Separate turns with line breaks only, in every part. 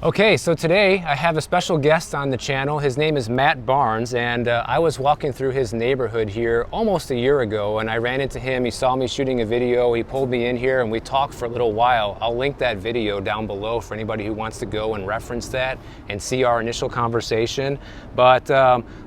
Okay, so today I have a special guest on the channel. His name is Matt Barnes, and I was walking through his neighborhood here almost a year ago, and I ran into him. He saw me shooting a video. He pulled me in here and we talked for a little while. I'll link that video down below for anybody who wants to go and reference that and see our initial conversation. But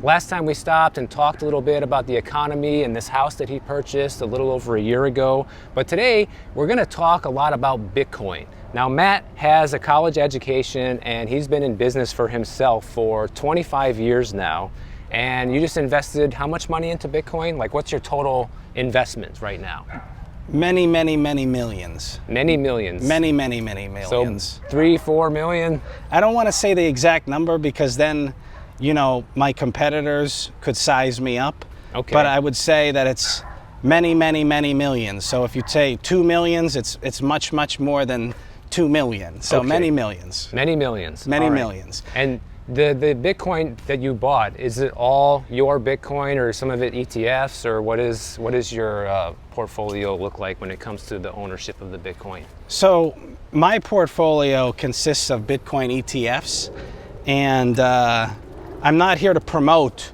last time we stopped and talked a little bit about the economy and this house that he purchased a little over a year ago. But today we're going to talk a lot about Bitcoin. Now, Matt has a college education and he's been in business for himself for 25 years now. And you just invested how much money into Bitcoin? Like, what's your total investment right now?
Many millions.
Many millions.
Many millions.
So 3-4 million?
I don't want to say the exact number because then, you know, my competitors could size me up.
Okay.
But I would say that it's many millions. So if you say 2 millions, it's much more than 2 million. So
Okay.
many millions.
Many millions.
Many
All right.
millions.
And the Bitcoin that you bought, is it all your Bitcoin or some of it ETFs, or what is your portfolio look like when it comes to the ownership of the Bitcoin?
So my portfolio consists of Bitcoin ETFs, and I'm not here to promote,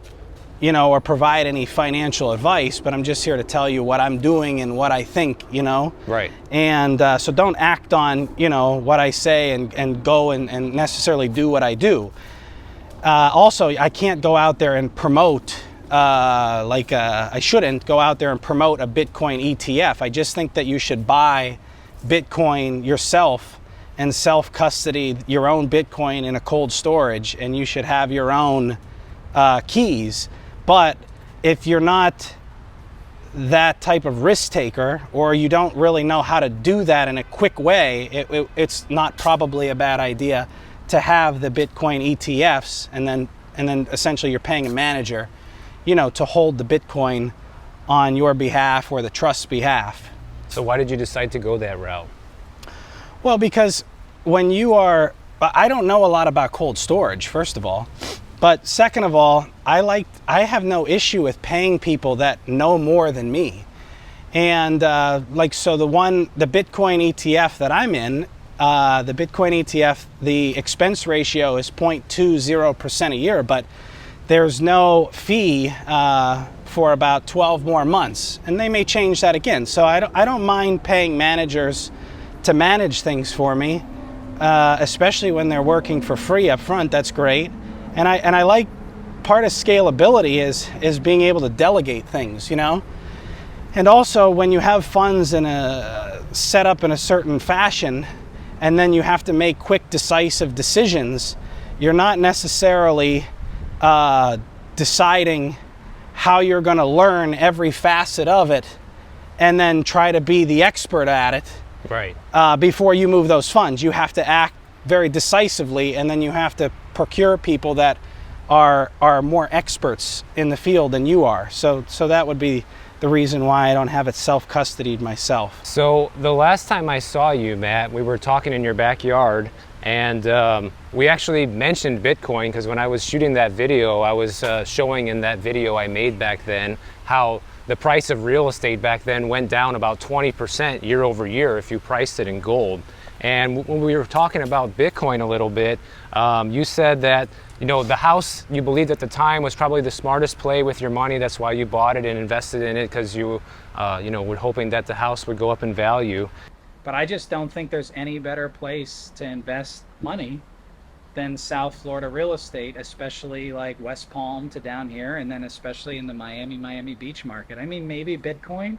you know, or provide any financial advice, but I'm just here to tell you what I'm doing and what I think, you know?
Right.
And so don't act on, you know, what I say and go and necessarily do what I do. Also, I can't go out there and promote, I shouldn't go out there and promote a Bitcoin ETF. I just think that you should buy Bitcoin yourself and self-custody your own Bitcoin in a cold storage, and you should have your own keys. But if you're not that type of risk taker, or you don't really know how to do that in a quick way, it's not probably a bad idea to have the Bitcoin ETFs, and then essentially you're paying a manager, you know, to hold the Bitcoin on your behalf or the trust's behalf.
So why did you decide to go that route?
Well, because when you are, I don't know a lot about cold storage, first of all. But second of all, I have no issue with paying people that know more than me. And so the Bitcoin ETF that I'm in, the Bitcoin ETF, the expense ratio is 0.20% a year, but there's no fee for about 12 more months. And they may change that again. So I don't mind paying managers to manage things for me, especially when they're working for free up front. That's great. And I like, part of scalability is being able to delegate things, you know? And also when you have funds set up in a certain fashion, and then you have to make quick, decisive decisions, you're not necessarily deciding how you're gonna learn every facet of it and then try to be the expert at it.
Right.
Before you move those funds. You have to act very decisively, and then you have to procure people that are more experts in the field than you are. So that would be the reason why I don't have it self-custodied myself.
So the last time I saw you, Matt, we were talking in your backyard, and we actually mentioned Bitcoin, because when I was shooting that video, I was showing in that video I made back then how the price of real estate back then went down about 20% year over year if you priced it in gold. And when we were talking about Bitcoin a little bit, you said that, you know, the house you believed at the time was probably the smartest play with your money. That's why you bought it and invested in it, because you were hoping that the house would go up in value.
But I just don't think there's any better place to invest money than South Florida real estate, especially like West Palm to down here, and then especially in the Miami Beach market. I mean, maybe Bitcoin,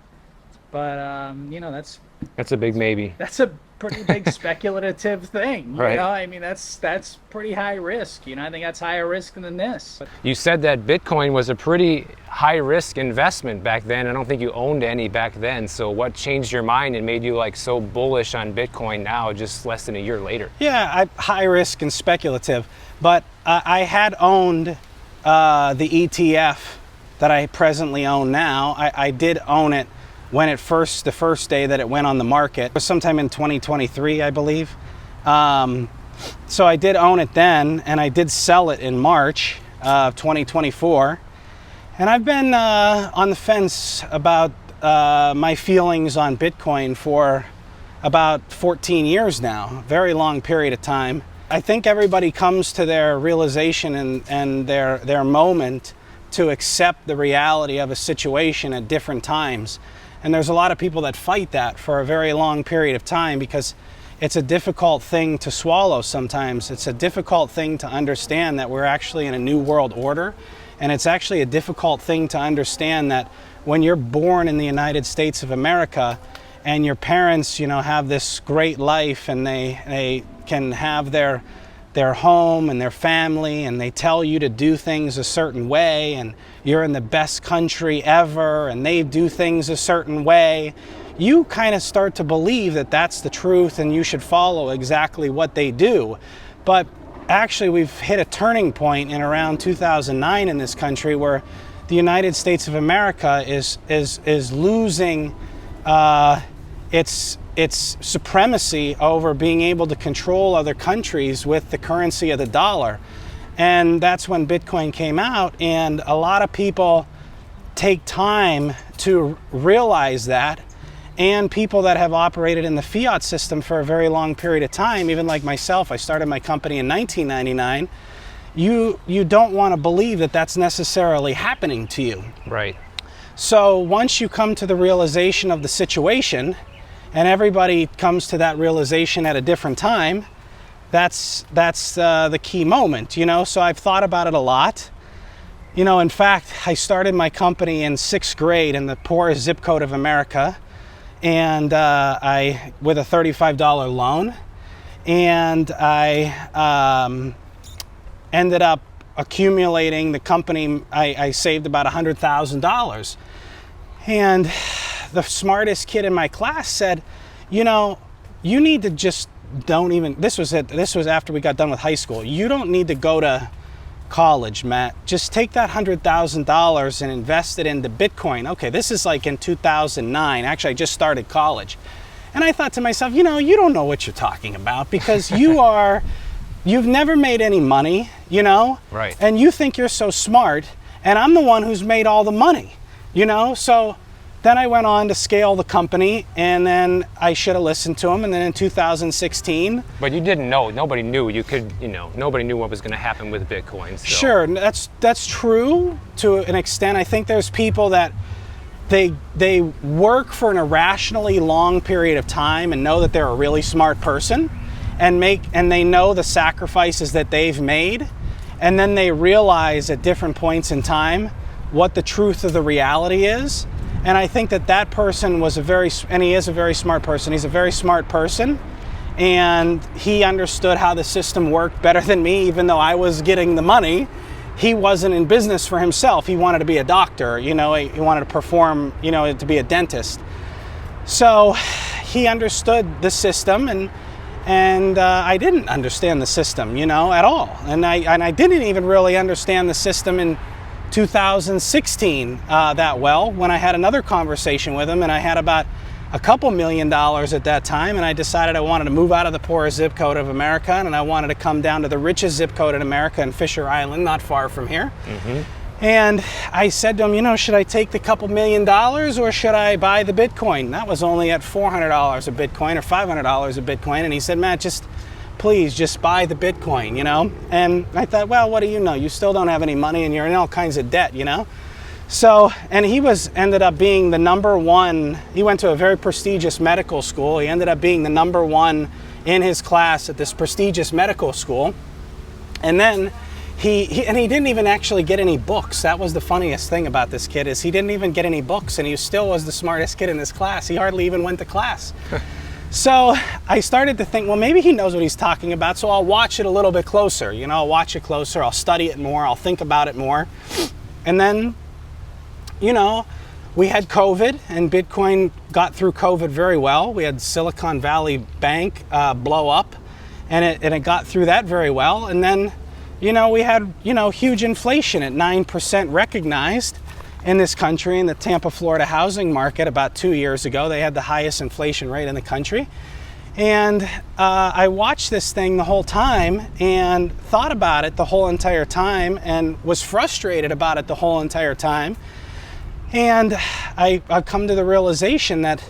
but you know,
That's a big maybe.
that's a pretty big speculative thing.
Right.
You know, I mean, that's pretty high risk. You know, I think that's higher risk than this. But
You said that Bitcoin was a pretty high risk investment back then. I don't think you owned any back then. So what changed your mind and made you like so bullish on Bitcoin now, just less than a year later?
Yeah, high risk and speculative. But I had owned the ETF that I presently own now. I did own it when the first day that it went on the market. It was sometime in 2023, I believe. So I did own it then, and I did sell it in March of 2024. And I've been on the fence about my feelings on Bitcoin for about 14 years now, very long period of time. I think everybody comes to their realization and their moment to accept the reality of a situation at different times. And there's a lot of people that fight that for a very long period of time because it's a difficult thing to swallow sometimes. It's a difficult thing to understand that we're actually in a new world order. And it's actually a difficult thing to understand that when you're born in the United States of America and your parents, have this great life and they can have their home and their family and they tell you to do things a certain way and you're in the best country ever and they do things a certain way, you kind of start to believe that that's the truth and you should follow exactly what they do. But actually we've hit a turning point in around 2009 in this country where the United States of America is losing its supremacy over being able to control other countries with the currency of the dollar. And that's when Bitcoin came out, and a lot of people take time to realize that, and people that have operated in the fiat system for a very long period of time, even like myself, I started my company in 1999, you don't want to believe that that's necessarily happening to you.
Right.
So once you come to the realization of the situation, and everybody comes to that realization at a different time, that's the key moment, So I've thought about it a lot. In fact, I started my company in 6th grade in the poorest zip code of America, and I with a $35 loan, and I ended up accumulating the company. I saved about $100,000, and the smartest kid in my class said, you need to just don't even, this was after we got done with high school. You don't need to go to college, Matt. Just take that $100,000 and invest it into Bitcoin. Okay, this is like in 2009. Actually, I just started college. And I thought to myself, you don't know what you're talking about because you've never made any money,
Right.
And you think you're so smart, and I'm the one who's made all the money, So then I went on to scale the company, and then I should have listened to him. And then in 2016...
But you didn't know. Nobody knew. Nobody knew what was going to happen with Bitcoin. So.
Sure, that's true to an extent. I think there's people that they work for an irrationally long period of time and know that they're a really smart person and they know the sacrifices that they've made, and then they realize at different points in time what the truth of the reality is. And I think that person and he is a very smart person. He's a very smart person, and he understood how the system worked better than me, even though I was getting the money. He wasn't in business for himself. He wanted to be a doctor, he wanted to perform, to be a dentist. So he understood the system, and I didn't understand the system, at all. And I didn't even really understand the system in 2016 that well, when I had another conversation with him, and I had about a couple $1 million at that time, and I decided I wanted to move out of the poorest zip code of America, and I wanted to come down to the richest zip code in America in Fisher Island, not far from here. Mm-hmm. And I said to him, should I take the couple $1 million or should I buy the Bitcoin? That was only at $400 a Bitcoin or $500 a Bitcoin, and he said, Matt, please just buy the Bitcoin, And I thought, well, what do you know? You still don't have any money and you're in all kinds of debt, So, and he ended up being the number one. He went to a very prestigious medical school. He ended up being the number one in his class at this prestigious medical school. And then he didn't even actually get any books. That was the funniest thing about this kid, is he didn't even get any books, and he still was the smartest kid in his class. He hardly even went to class. So I started to think, well, maybe he knows what he's talking about, so I'll watch it a little bit closer. I'll watch it closer, I'll study it more, I'll think about it more. And then, we had COVID, and Bitcoin got through COVID very well. We had Silicon Valley Bank blow up, and it got through that very well. And then, we had, huge inflation at 9% recognized in this country, in the Tampa, Florida housing market about 2 years ago. They had the highest inflation rate in the country. And I watched this thing the whole time and thought about it the whole entire time and was frustrated about it the whole entire time. And I've come to the realization that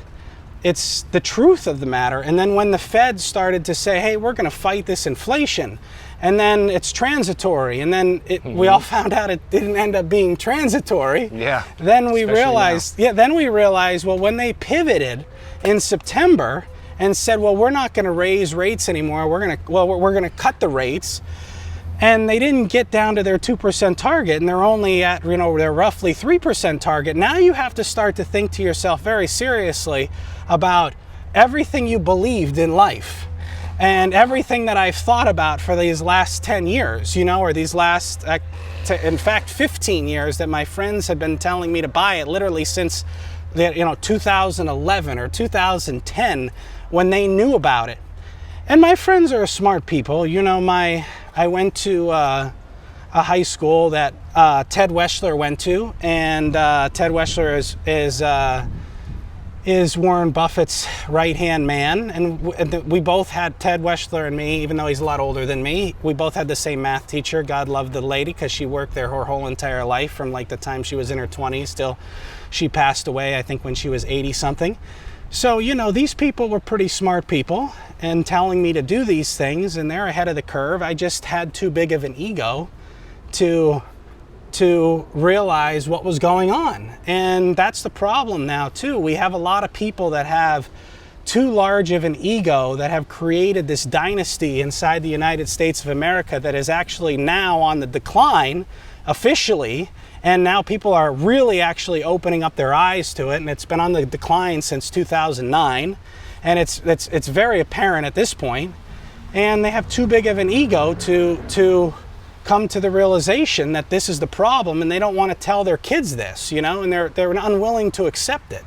it's the truth of the matter. And then when the Fed started to say, hey, we're going to fight this inflation, and then it's transitory, and then we all found out it didn't end up being transitory.
Yeah.
Then we realized, well, when they pivoted in September and said, well, we're not going to raise rates anymore. We're going to cut the rates. And they didn't get down to their 2% target, and they're only at, they're roughly 3% target. Now you have to start to think to yourself very seriously about everything you believed in life and everything that I've thought about for these last 10 years, or these last, in fact, 15 years that my friends have been telling me to buy it literally since, 2011 or 2010 when they knew about it. And my friends are smart people. I went to a high school that Ted Weschler went to, and Ted Weschler is Warren Buffett's right-hand man. And we both had, Ted Weschler and me, even though he's a lot older than me, we both had the same math teacher. God love the lady, because she worked there her whole entire life from like the time she was in her 20s till she passed away, I think, when she was 80-something. So, these people were pretty smart people and telling me to do these things, and they're ahead of the curve. I just had too big of an ego to realize what was going on. And that's the problem now, too. We have a lot of people that have too large of an ego that have created this dynasty inside the United States of America that is actually now on the decline officially. And now people are really actually opening up their eyes to it, and it's been on the decline since 2009, and it's very apparent at this point. And they have too big of an ego to come to the realization that this is the problem, and they don't want to tell their kids this, and they're unwilling to accept it.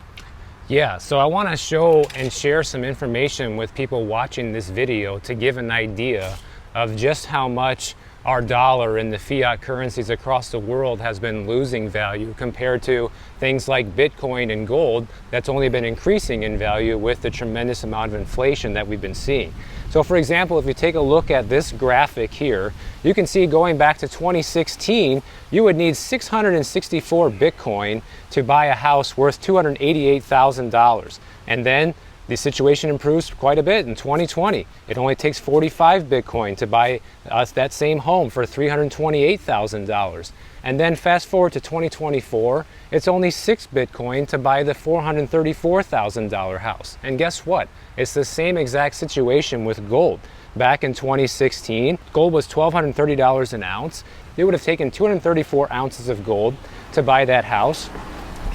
Yeah, so I want to show and share some information with people watching this video to give an idea of just how much our dollar and the fiat currencies across the world has been losing value compared to things like Bitcoin and gold that's only been increasing in value with the tremendous amount of inflation that we've been seeing. So for example, if you take a look at this graphic here, you can see going back to 2016, you would need 664 Bitcoin to buy a house worth $288,000. And then the situation improves quite a bit in 2020. It only takes 45 Bitcoin to buy us that same home for $328,000. And then fast forward to 2024, it's only 6 Bitcoin to buy the $434,000 house. And guess what? It's the same exact situation with gold. Back in 2016, gold was $1,230 an ounce. It would have taken 234 ounces of gold to buy that house.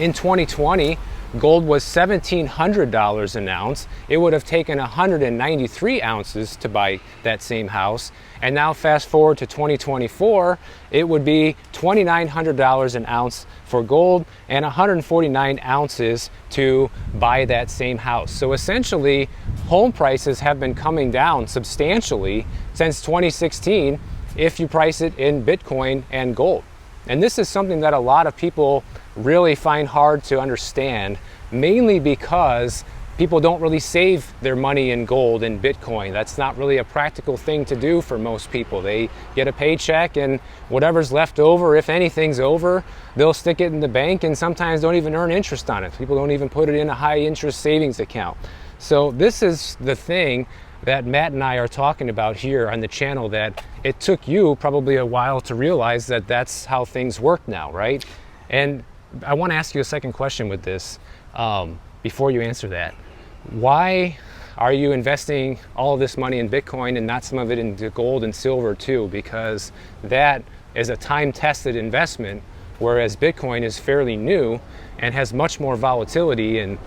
In 2020, gold was $1,700 an ounce. It would have taken 193 ounces to buy that same house. And now fast forward to 2024, it would be $2,900 an ounce for gold and 149 ounces to buy that same house. So essentially, home prices have been coming down substantially since 2016 if you price it in Bitcoin and gold. And this is something that a lot of people really find hard to understand, mainly because people don't really save their money in gold and Bitcoin. That's not really a practical thing to do for most people. They get a paycheck, and whatever's left over, if anything's over, they'll stick it in the bank and sometimes don't even earn interest on it. People don't even put it in a high interest savings account. So this is the thing that Matt and I are talking about here on the channel, that it took you probably a while to realize that that's how things work now, right? And I want to ask you a second question with this. Before you answer that, why are you investing all of this money in Bitcoin and not some of it into gold and silver too? Because that is a time-tested investment, whereas Bitcoin is fairly new and has much more volatility and,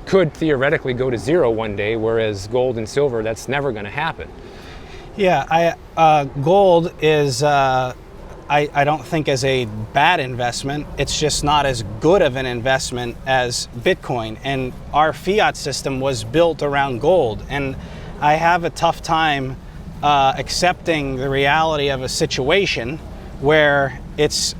could theoretically go to zero one day, whereas gold and silver, that's never going to happen.
Yeah, gold is, I don't think is a bad investment. It's just not as good of an investment as Bitcoin. And our fiat system was built around gold. And I have a tough time accepting the reality of a situation where it's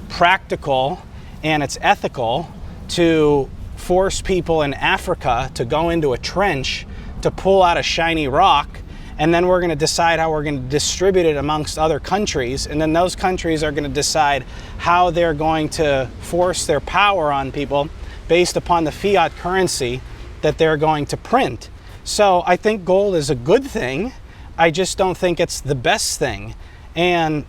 practical and it's ethical to force people in Africa to go into a trench to pull out a shiny rock, and then we're going to decide how we're going to distribute it amongst other countries, and then those countries are going to decide how they're going to force their power on people based upon the fiat currency that they're going to print. So I think gold is a good thing. I just don't think it's the best thing. And,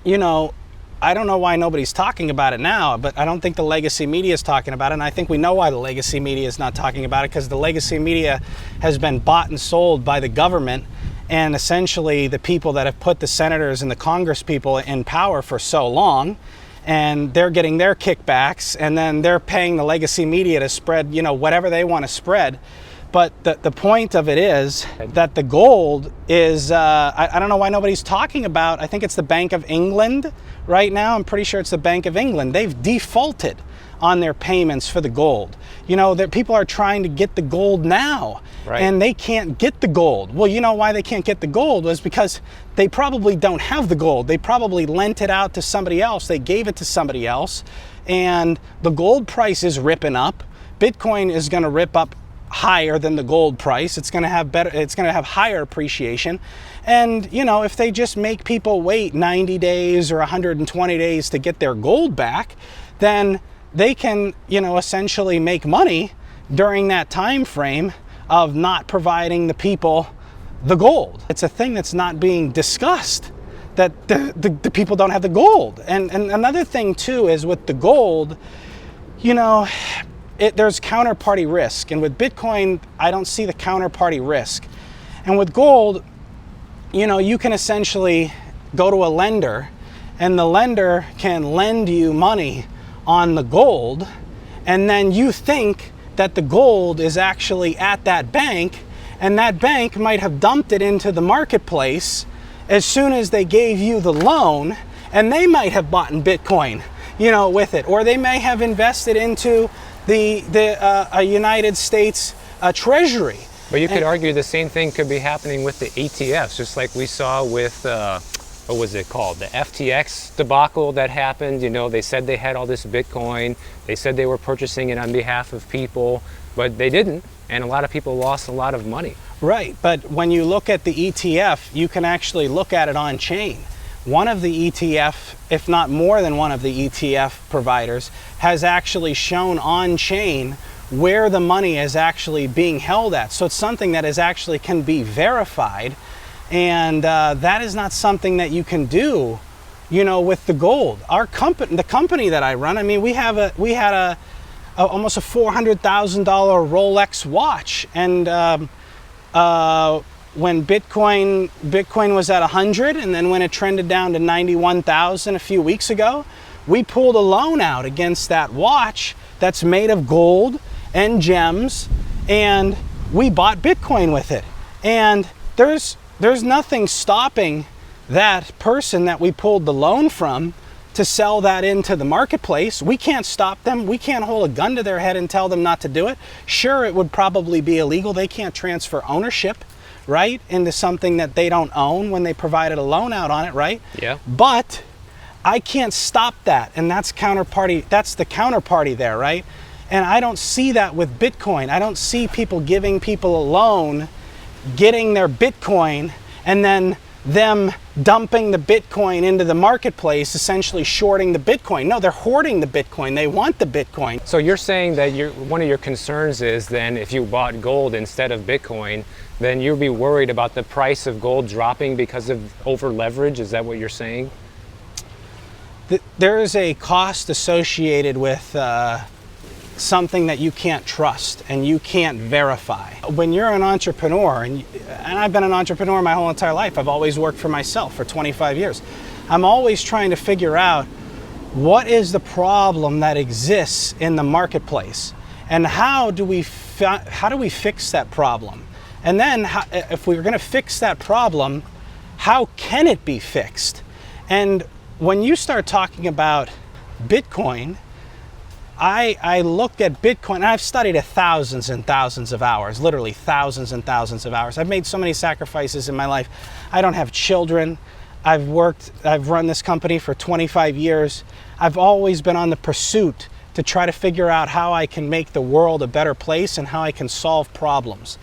you know, I don't know why nobody's talking about it now, but I don't think the legacy media is talking about it. And I think we know why the legacy media is not talking about it, because the legacy media has been bought and sold by the government and essentially the people that have put the senators and the Congress people in power for so long. And they're getting their kickbacks, and then they're paying the legacy media to spread, you know, whatever they want to spread. But the point of it is that the gold is, I don't know why nobody's talking about, I think it's the Bank of England right now. I'm pretty sure it's the Bank of England. They've defaulted on their payments for the gold. You know, that people are trying to get the gold now,
right,
and they can't get the gold. Well, you know why they can't get the gold was because they probably don't have the gold. They probably lent it out to somebody else. They gave it to somebody else, and the gold price is ripping up. Bitcoin is going to rip up higher than the gold price. It's going to have higher appreciation. And, you know, if they just make people wait 90 days or 120 days to get their gold back, then they can, you know, essentially make money during that time frame of not providing the people the gold. It's a thing that's not being discussed, that the people don't have the gold. And another thing too is with the gold, you know, there's counterparty risk, and with Bitcoin, I don't see the counterparty risk. And with gold, you know, you can essentially go to a lender, and the lender can lend you money on the gold, and then you think that the gold is actually at that bank, and that bank might have dumped it into the marketplace as soon as they gave you the loan, and they might have bought in Bitcoin, you know, with it, or they may have invested into the United States Treasury.
But you could argue the same thing could be happening with the ETFs, just like we saw with, what was it called? The FTX debacle that happened. You know, they said they had all this Bitcoin. They said they were purchasing it on behalf of people, but they didn't. And a lot of people lost a lot of money.
Right, but when you look at the ETF, you can actually look at it on chain. One of the ETF, if not more than one of the ETF providers, has actually shown on chain where the money is actually being held at. So it's something that is actually can be verified, and that is not something that you can do, you know, with the gold. Our company, the company that I run, I mean, we had almost a $400,000 Rolex watch, and when Bitcoin was at 100, and then when it trended down to 91,000 a few weeks ago, we pulled a loan out against that watch that's made of gold and gems, and we bought Bitcoin with it. And there's nothing stopping that person that we pulled the loan from to sell that into the marketplace. We can't stop them. We can't hold a gun to their head and tell them not to do it. Sure, it would probably be illegal. They can't transfer ownership, right, into something that they don't own when they provided a loan out on it, right?
Yeah.
But I can't stop that, and that's counterparty. That's the counterparty there, right? And I don't see that with Bitcoin. I don't see people giving people a loan, getting their Bitcoin, and then them dumping the Bitcoin into the marketplace, essentially shorting the Bitcoin. No, they're hoarding the Bitcoin. They want the Bitcoin.
So you're saying that one of your concerns is then if you bought gold instead of Bitcoin, then you'd be worried about the price of gold dropping because of over leverage? Is that what you're saying?
There is a cost associated with something that you can't trust and you can't verify. When you're an entrepreneur, and I've been an entrepreneur my whole entire life, I've always worked for myself for 25 years. I'm always trying to figure out what is the problem that exists in the marketplace, and how do we fix that problem? And then if we're going to fix that problem, how can it be fixed? And when you start talking about Bitcoin, I looked at Bitcoin, and I've studied it thousands and thousands of hours, literally thousands and thousands of hours. I've made so many sacrifices in my life. I don't have children. I've run this company for 25 years. I've always been on the pursuit to try to figure out how I can make the world a better place and how I can solve problems.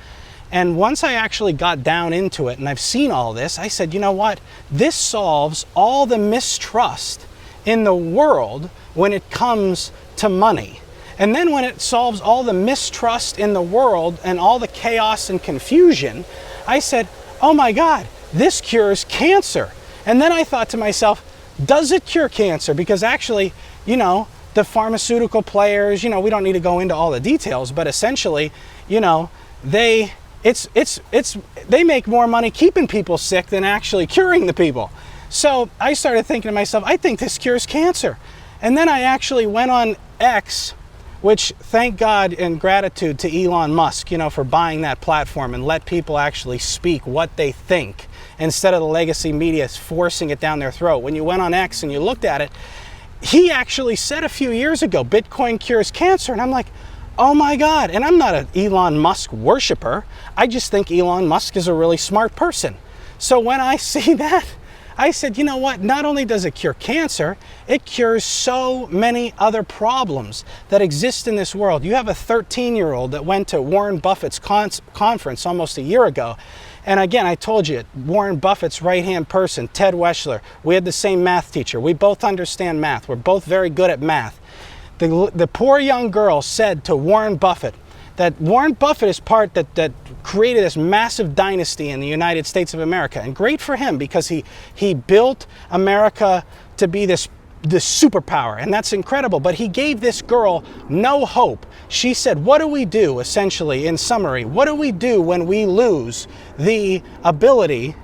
And once I actually got down into it and I've seen all this, I said, you know what? This solves all the mistrust in the world when it comes to money. And then when it solves all the mistrust in the world and all the chaos and confusion, I said, oh my God, this cures cancer. And then I thought to myself, does it cure cancer? Because actually, you know, the pharmaceutical players, you know, we don't need to go into all the details, but essentially, you know, they make more money keeping people sick than actually curing the people. So I started thinking to myself, I think this cures cancer. And then I actually went on X, which thank God and gratitude to Elon Musk, you know, for buying that platform and let people actually speak what they think instead of the legacy media forcing it down their throat. When you went on X and you looked at it, he actually said a few years ago, Bitcoin cures cancer. And I'm like, oh my God. And I'm not an Elon Musk worshiper. I just think Elon Musk is a really smart person. So when I see that, I said, you know what? Not only does it cure cancer, it cures so many other problems that exist in this world. You have a 13-year-old that went to Warren Buffett's conference almost a year ago. And again, I told you, Warren Buffett's right-hand person, Ted Weschler, we had the same math teacher. We both understand math. We're both very good at math. The poor young girl said to Warren Buffett that Warren Buffett is part that created this massive dynasty in the United States of America. And great for him, because he built America to be this superpower, and that's incredible. But he gave this girl no hope. She said, what do we do, essentially, in summary, what do we do when we lose the ability?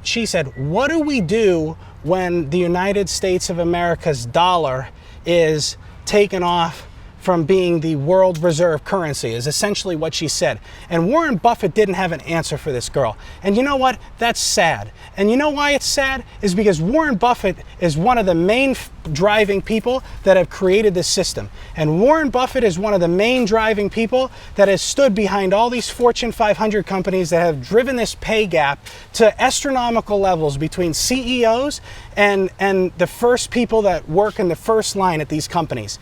She said, what do we do when the United States of America's dollar is taken off from being the world reserve currency, is essentially what she said. And Warren Buffett didn't have an answer for this girl. And you know what? That's sad. And you know why it's sad? Is because Warren Buffett is one of the main driving people that have created this system. And Warren Buffett is one of the main driving people that has stood behind all these Fortune 500 companies that have driven this pay gap to astronomical levels between CEOs and the first people that work in the first line at these companies.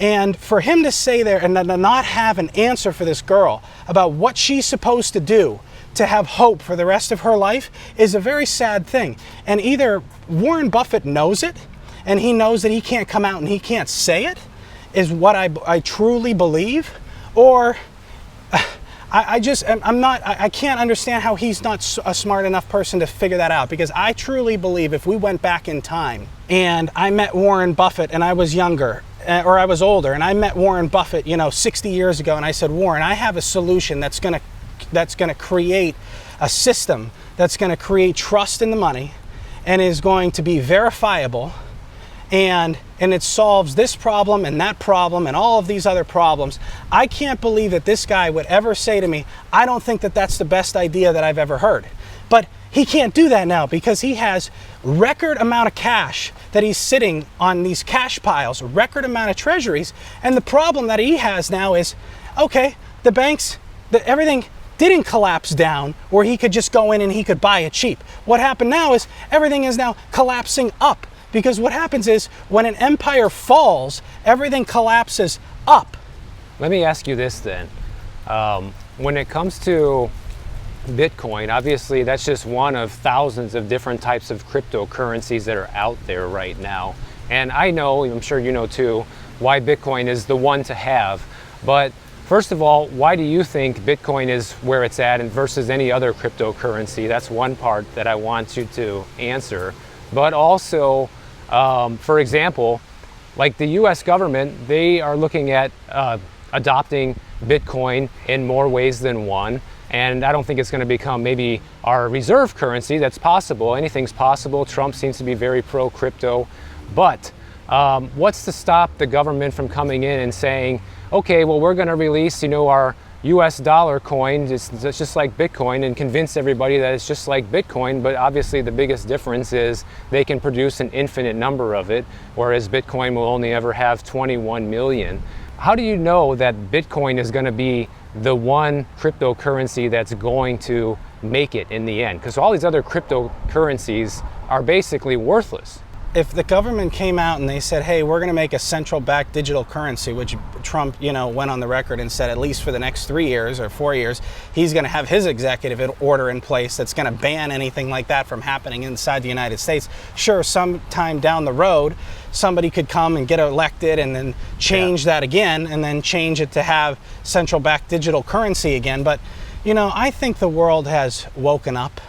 And for him to say there and to not have an answer for this girl about what she's supposed to do to have hope for the rest of her life is a very sad thing. And either Warren Buffett knows it, and he knows that he can't come out and he can't say it, is what I truly believe, or I can't understand how he's not a smart enough person to figure that out. Because I truly believe if we went back in time and I met Warren Buffett and I was younger, or I was older, and I met Warren Buffett, 60 years ago, and I said, Warren, I have a solution that's gonna create a system that's gonna create trust in the money and is going to be verifiable, and it solves this problem and that problem and all of these other problems. I can't believe that this guy would ever say to me, I don't think that that's the best idea that I've ever heard. But he can't do that now because he has record amount of cash that he's sitting on these cash piles, record amount of treasuries. And the problem that he has now is, okay, the banks, everything didn't collapse down where he could just go in and he could buy it cheap. What happened now is everything is now collapsing up, because what happens is when an empire falls, everything collapses up.
Let me ask you this then. When it comes to Bitcoin, obviously that's just one of thousands of different types of cryptocurrencies that are out there right now. And I know, I'm sure you know too, why Bitcoin is the one to have. But first of all, why do you think Bitcoin is where it's at and versus any other cryptocurrency? That's one part that I want you to answer. But also, for example, like the US government, they are looking at adopting Bitcoin in more ways than one. And I don't think it's going to become maybe our reserve currency. That's possible. Anything's possible. Trump seems to be very pro-crypto. But what's to stop the government from coming in and saying, okay, well, we're going to release, our US dollar coin, it's just like Bitcoin, and convince everybody that it's just like Bitcoin. But obviously the biggest difference is they can produce an infinite number of it, whereas Bitcoin will only ever have 21 million. How do you know that Bitcoin is going to be the one cryptocurrency that's going to make it in the end? Because all these other cryptocurrencies are basically worthless.
if the government came out and they said, hey, we're going to make a central bank digital currency, which Trump, went on the record and said at least for the next 3 years or 4 years, he's going to have his executive order in place that's going to ban anything like that from happening inside the United States. Sure, sometime down the road, somebody could come and get elected and then change that again and then change it to have central bank digital currency again. But, I think the world has woken up.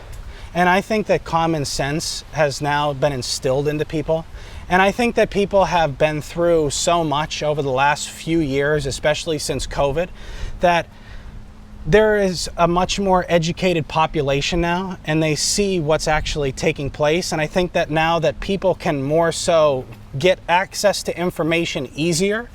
And I think that common sense has now been instilled into people. And I think that people have been through so much over the last few years, especially since COVID, that there is a much more educated population now, and they see what's actually taking place. And I think that now that people can more so get access to information easier,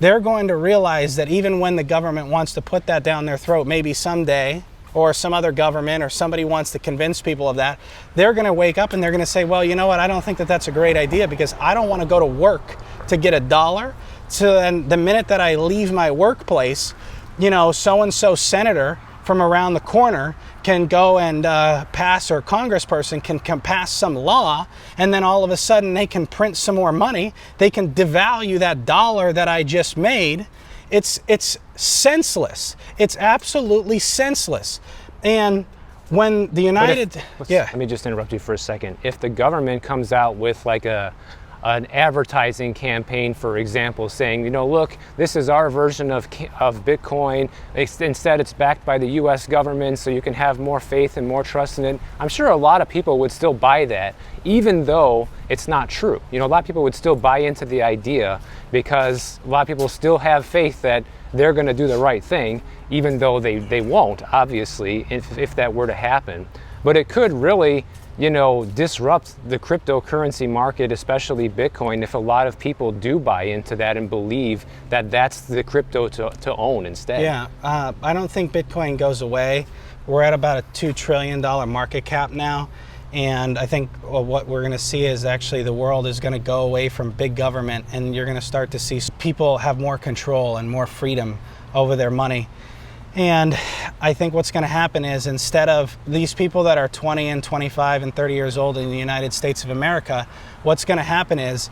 they're going to realize that even when the government wants to put that down their throat, maybe someday, or some other government or somebody wants to convince people of that, they're going to wake up and they're going to say, well, you know what, I don't think that that's a great idea because I don't want to go to work to get $1. So then the minute that I leave my workplace, so-and-so senator from around the corner can go and pass, or congressperson can pass some law, and then all of a sudden they can print some more money. They can devalue that dollar that I just made. It's senseless. It's absolutely senseless. And when the United...
Let me just interrupt you for a second. If the government comes out with like an advertising campaign, for example, saying, look, this is our version of Bitcoin. Instead, it's backed by the U.S. government, so you can have more faith and more trust in it. I'm sure a lot of people would still buy that, even though it's not true. A lot of people would still buy into the idea because a lot of people still have faith that they're going to do the right thing, even though they won't, obviously, if that were to happen. But it could really disrupt the cryptocurrency market, especially Bitcoin, if a lot of people do buy into that and believe that that's the crypto to own instead.
Yeah, I don't think Bitcoin goes away. We're at about a $2 trillion market cap now. And I think what we're going to see is actually the world is going to go away from big government, and you're going to start to see people have more control and more freedom over their money. And I think what's going to happen is, instead of these people that are 20 and 25 and 30 years old in the United States of America, what's going to happen is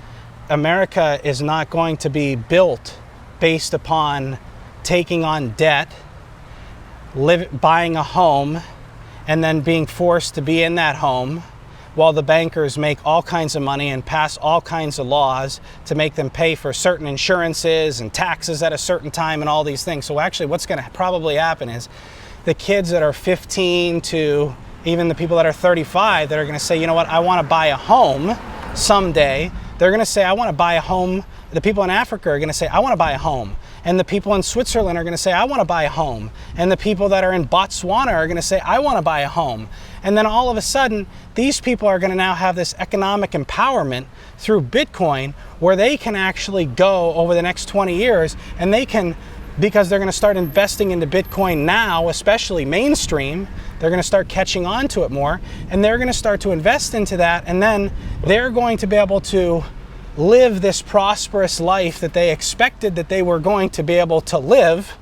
America is not going to be built based upon taking on debt, buying a home, and then being forced to be in that home while the bankers make all kinds of money and pass all kinds of laws to make them pay for certain insurances and taxes at a certain time and all these things. So actually what's going to probably happen is the kids that are 15 to even the people that are 35 that are going to say, you know what, I want to buy a home someday. They're going to say, I want to buy a home. The people in Africa are going to say, I want to buy a home. And the people in Switzerland are going to say, I want to buy a home. And the people that are in Botswana are going to say, I want to buy a home. And then all of a sudden, these people are going to now have this economic empowerment through Bitcoin, where they can actually go over the next 20 years and they can, because they're going to start investing into Bitcoin now, especially mainstream, they're going to start catching on to it more, and they're going to start to invest into that, and then they're going to be able to live this prosperous life that they expected that they were going to be able to live,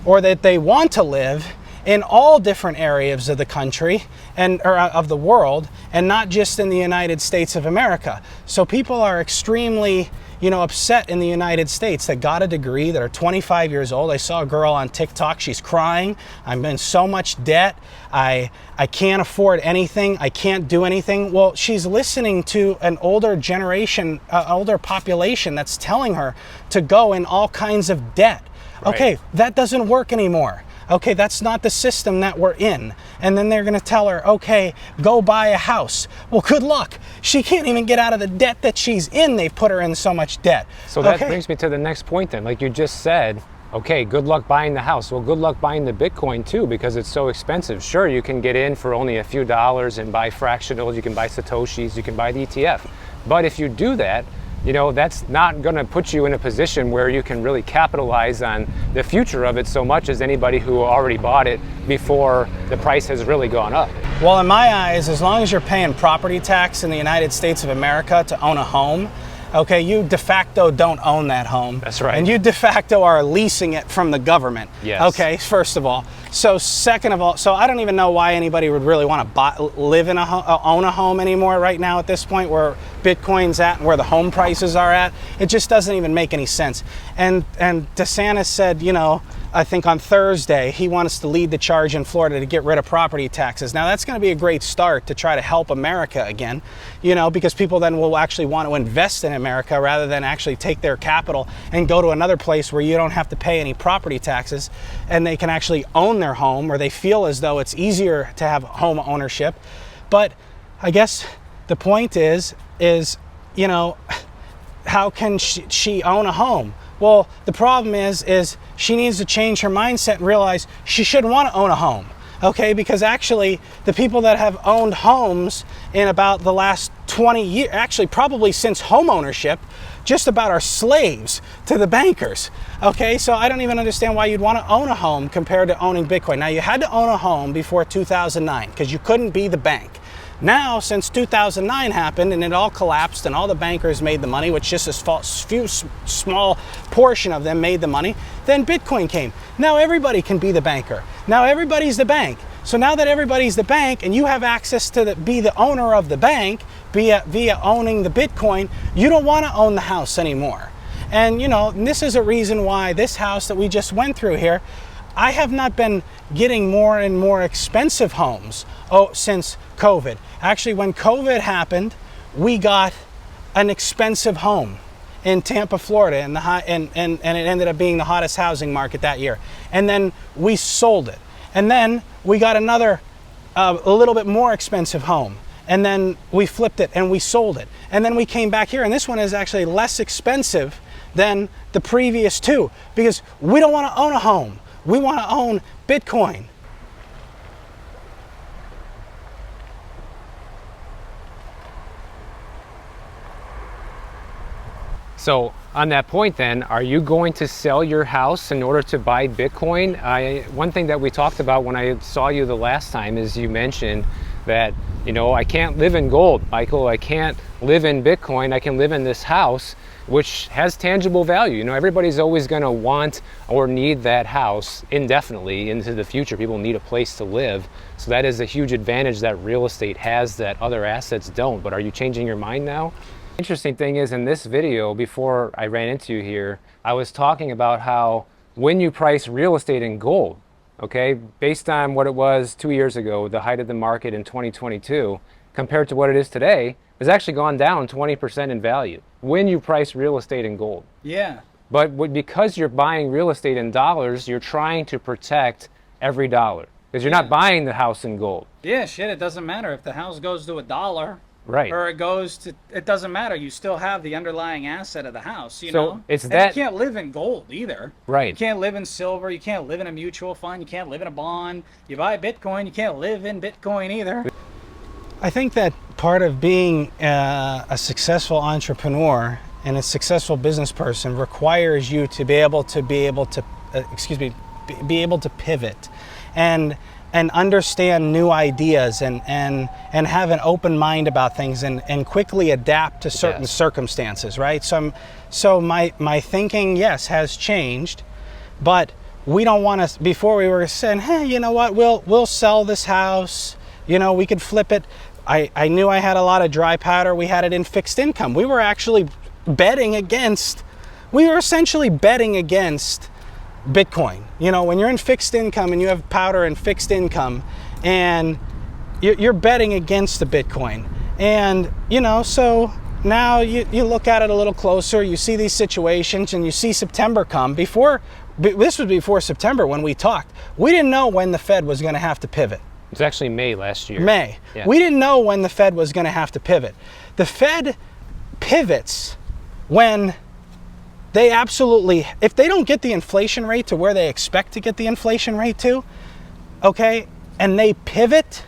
or that they want to live, in all different areas of the country or of the world, and not just in the United States of America. So people are extremely upset in the United States that got a degree, that are 25 years old. I saw a girl on TikTok, she's crying. I'm in so much debt. I can't afford anything. I can't do anything. Well, she's listening to an older generation, older population that's telling her to go in all kinds of debt. Right. Okay, that doesn't work anymore. Okay, that's not the system that we're in. And then they're gonna tell her, okay, go buy a house. Well, good luck. She can't even get out of the debt that she's in. They've put her in so much debt.
So that brings me to the next point then. Like you just said, okay, good luck buying the house. Well, good luck buying the Bitcoin too, because it's so expensive. Sure, you can get in for only a few dollars and buy fractionals, you can buy Satoshis, you can buy the ETF. But if you do that, that's not going to put you in a position where you can really capitalize on the future of it so much as anybody who already bought it before the price has really gone up.
Well, in my eyes, as long as you're paying property tax in the United States of America to own a home, okay, you de facto don't own that home.
That's right.
And you de facto are leasing it from the government.
Yes.
Okay, first of all. So second of all, so I don't even know why anybody would really want to own a home anymore right now at this point, where Bitcoin's at and where the home prices are at. It just doesn't even make any sense. And DeSantis said, you know, I think on Thursday, he wants to lead the charge in Florida to get rid of property taxes. Now, that's going to be a great start to try to help America again, you know, because people then will actually want to invest in America rather than actually take their capital and go to another place where you don't have to pay any property taxes and they can actually own their home, or they feel as though it's easier to have home ownership. But I guess the point is, you know, how can she own a home? Well, the problem is she needs to change her mindset and realize she shouldn't want to own a home, okay? Because actually, the people that have owned homes in about the last 20 years, actually probably since home ownership, just about are slaves to the bankers, okay? So I don't even understand why you'd want to own a home compared to owning Bitcoin. Now, you had to own a home before 2009 because you couldn't be the bank. Now, since 2009 happened and it all collapsed and all the bankers made the money, which just a few small portion of them made the money, then Bitcoin came. Now everybody can be the banker. Now everybody's the bank. So now that everybody's the bank and you have access to be the owner of the bank via owning the Bitcoin, you don't want to own the house anymore. And you know, and this is a reason why this house that we just went through here, I have not been getting more and more expensive homes since COVID. Actually, when COVID happened, we got an expensive home in Tampa, Florida, and it ended up being the hottest housing market that year. And then we sold it. And then we got another a little bit more expensive home. And then we flipped it and we sold it. And then we came back here, and this one is actually less expensive than the previous two because we don't want to own a home. We want to own Bitcoin.
So on that point then, are you going to sell your house in order to buy Bitcoin? One thing that we talked about when I saw you the last time is you mentioned that, you know, I can't live in gold, Michael. I can't live in Bitcoin. I can live in this house, which has tangible value. You know, everybody's always going to want or need that house indefinitely into the future. People need a place to live. So that is a huge advantage that real estate has that other assets don't. But are you changing your mind now? Interesting thing is, in this video, before I ran into you here, I was talking about how when you price real estate in gold, okay, based on what it was 2 years ago, the height of the market in 2022, compared to what it is today, it's actually gone down 20% in value when you price real estate in gold.
Yeah.
But because you're buying real estate in dollars, you're trying to protect every dollar because you're not buying the house in gold.
Yeah, shit, it doesn't matter if the house goes to $1.
Right.
Or it doesn't matter. You still have the underlying asset of the house, you
So
know?
it's
And
that-
you can't live in gold either.
Right.
You can't live in silver. You can't live in a mutual fund. You can't live in a bond. You buy Bitcoin. You can't live in Bitcoin either.
I think that part of being a successful entrepreneur and a successful business person requires you to be able to pivot and understand new ideas and have an open mind about things and quickly adapt to certain circumstances, right? So my thinking, yes, has changed, but we don't want to. Before we were saying, hey, you know what? We'll sell this house. You know, we could flip it. I knew I had a lot of dry powder. We had it in fixed income. We were actually essentially betting against Bitcoin. You know, when you're in fixed income and you have powder in fixed income and you're betting against the Bitcoin. And, you know, so now you look at it a little closer, you see these situations and you see September come. This was before September when we talked. We didn't know when the Fed was going to have to pivot.
It's actually May last year.
May. Yeah. We didn't know when the Fed was going to have to pivot. The Fed pivots when they absolutely, if they don't get the inflation rate to where they expect to get the inflation rate to, okay, and they pivot,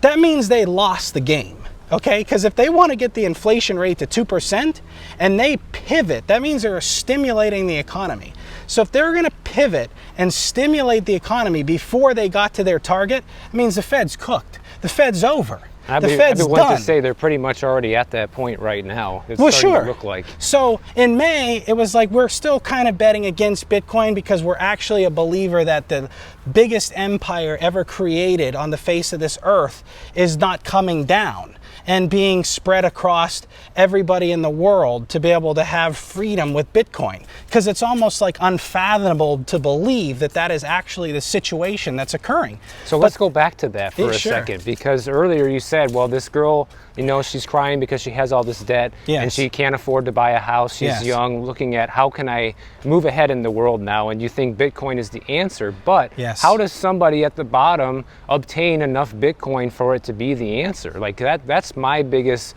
that means they lost the game. Okay, because if they want to get the inflation rate to 2% and they pivot, that means they're stimulating the economy. So if they're going to pivot and stimulate the economy before they got to their target, it means the Fed's cooked. The Fed's over. The Fed's done.
I would to say they're pretty much already at that point right now. It's starting to look like.
So in May, it was like we're still kind of betting against Bitcoin because we're actually a believer that the biggest empire ever created on the face of this earth is not coming down. and being spread across everybody in the world to be able to have freedom with Bitcoin. Because it's almost like unfathomable to believe that that is actually the situation that's occurring.
So let's go back to that for
Yeah,
a
sure.
second, because earlier you said, well, this girl, you know, she's crying because she has all this debt
Yes.
and she can't afford to buy a house. She's
Yes.
young, looking at how can I move ahead in the world now, and you think Bitcoin is the answer. But
Yes.
how does somebody at the bottom obtain enough Bitcoin for it to be the answer? Like that's my biggest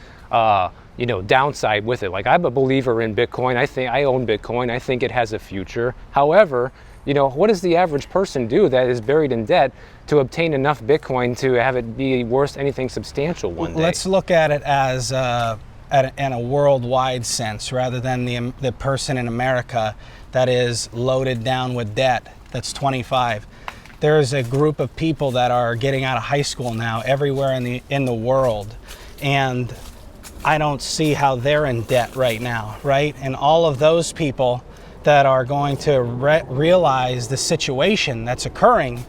you know, downside with it. Like, I'm a believer in Bitcoin. I own Bitcoin. I think it has a future. However, you know, what does the average person do that is buried in debt to obtain enough Bitcoin to have it be worth anything substantial one day?
Let's look at it as in a worldwide sense, rather than the person in America that is loaded down with debt that's 25. There's a group of people that are getting out of high school now everywhere in the world, and I don't see how they're in debt right now, right? And all of those people that are going to realize the situation that's occurring,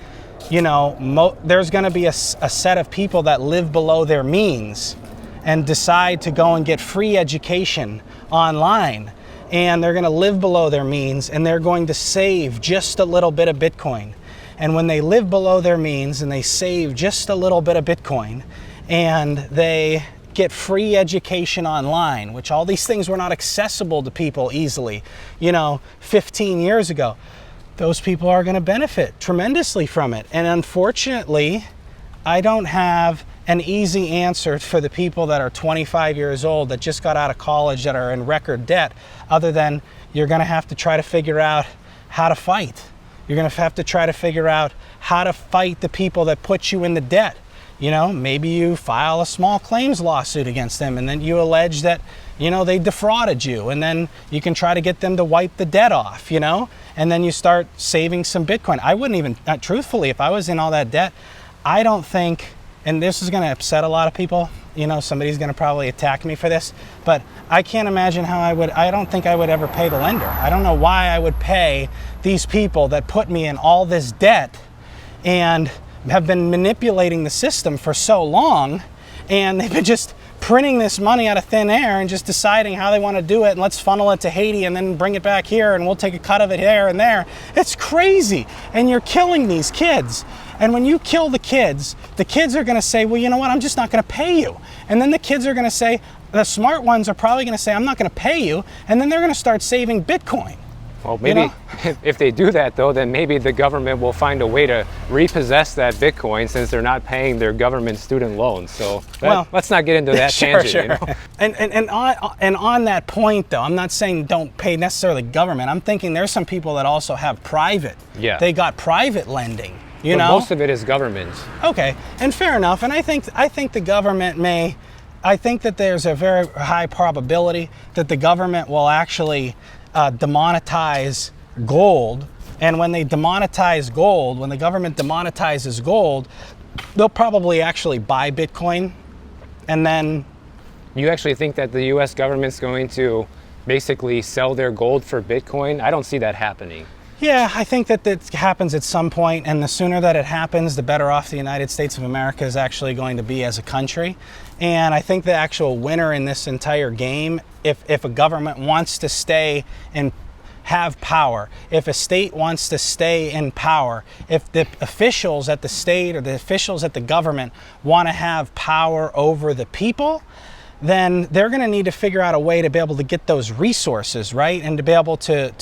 you know, there's going to be a set of people that live below their means and decide to go and get free education online, and they're going to live below their means, and they're going to save just a little bit of Bitcoin. And when they live below their means and they save just a little bit of Bitcoin and they get free education online, which all these things were not accessible to people easily, you know, 15 years ago, those people are going to benefit tremendously from it. And unfortunately, I don't have an easy answer for the people that are 25 years old that just got out of college that are in record debt, other than you're going to have to try to figure out how to fight. You're going to have to try to figure out how to fight the people that put you in the debt. You know, maybe you file a small claims lawsuit against them, and then you allege that, you know, they defrauded you, and then you can try to get them to wipe the debt off, you know, and then you start saving some Bitcoin. I wouldn't even, truthfully, if I was in all that debt, I don't think, and this is going to upset a lot of people, you know, somebody's going to probably attack me for this, but I can't imagine how I don't think I would ever pay the lender. I don't know why I would pay these people that put me in all this debt and have been manipulating the system for so long, and they've been just printing this money out of thin air and just deciding how they want to do it, and let's funnel it to Haiti and then bring it back here and we'll take a cut of it here and there. It's crazy, and you're killing these kids. And when you kill the kids are going to say, well, you know what, I'm just not going to pay you. And then the kids are going to say, the smart ones are probably going to say, I'm not going to pay you, and then they're going to start saving Bitcoin.
Well, maybe,
you know?
if they do that, though, then maybe the government will find a way to repossess that Bitcoin, since they're not paying their government student loans. So let's not get into that tangent.
Sure.
You know?
And on that point, though, I'm not saying don't pay necessarily government. I'm thinking there's some people that also have private.
Yeah.
They got private lending. You
But
know,
most of it is government.
Okay, and fair enough. And I think the government may. I think that there's a very high probability that the government will actually demonetize gold. And when they demonetize gold, when the government demonetizes gold, they'll probably actually buy Bitcoin. And then...
You actually think that the U.S. government's going to basically sell their gold for Bitcoin? I don't see that happening.
Yeah, I think that happens at some point, and the sooner that it happens, the better off the United States of America is actually going to be as a country. And I think the actual winner in this entire game, if a government wants to stay and have power, if a state wants to stay in power, if the officials at the state or the officials at the government want to have power over the people, then they're going to need to figure out a way to be able to get those resources, right? And to be able to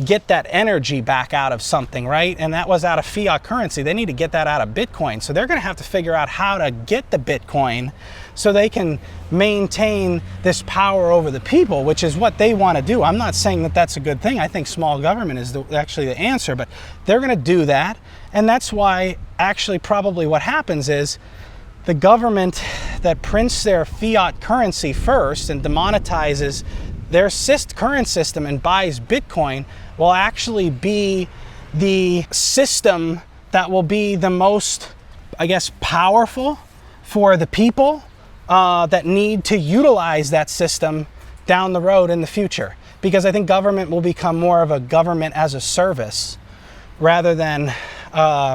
get that energy back out of something, right? And that was out of fiat currency. They need to get that out of Bitcoin. So they're going to have to figure out how to get the Bitcoin so they can maintain this power over the people, which is what they want to do. I'm not saying that that's a good thing. I think small government is actually the answer, but they're going to do that. And that's why actually probably what happens is the government that prints their fiat currency first and demonetizes their current system and buys Bitcoin will actually be the system that will be the most, I guess, powerful for the people that need to utilize that system down the road in the future. Because I think government will become more of a government as a service rather than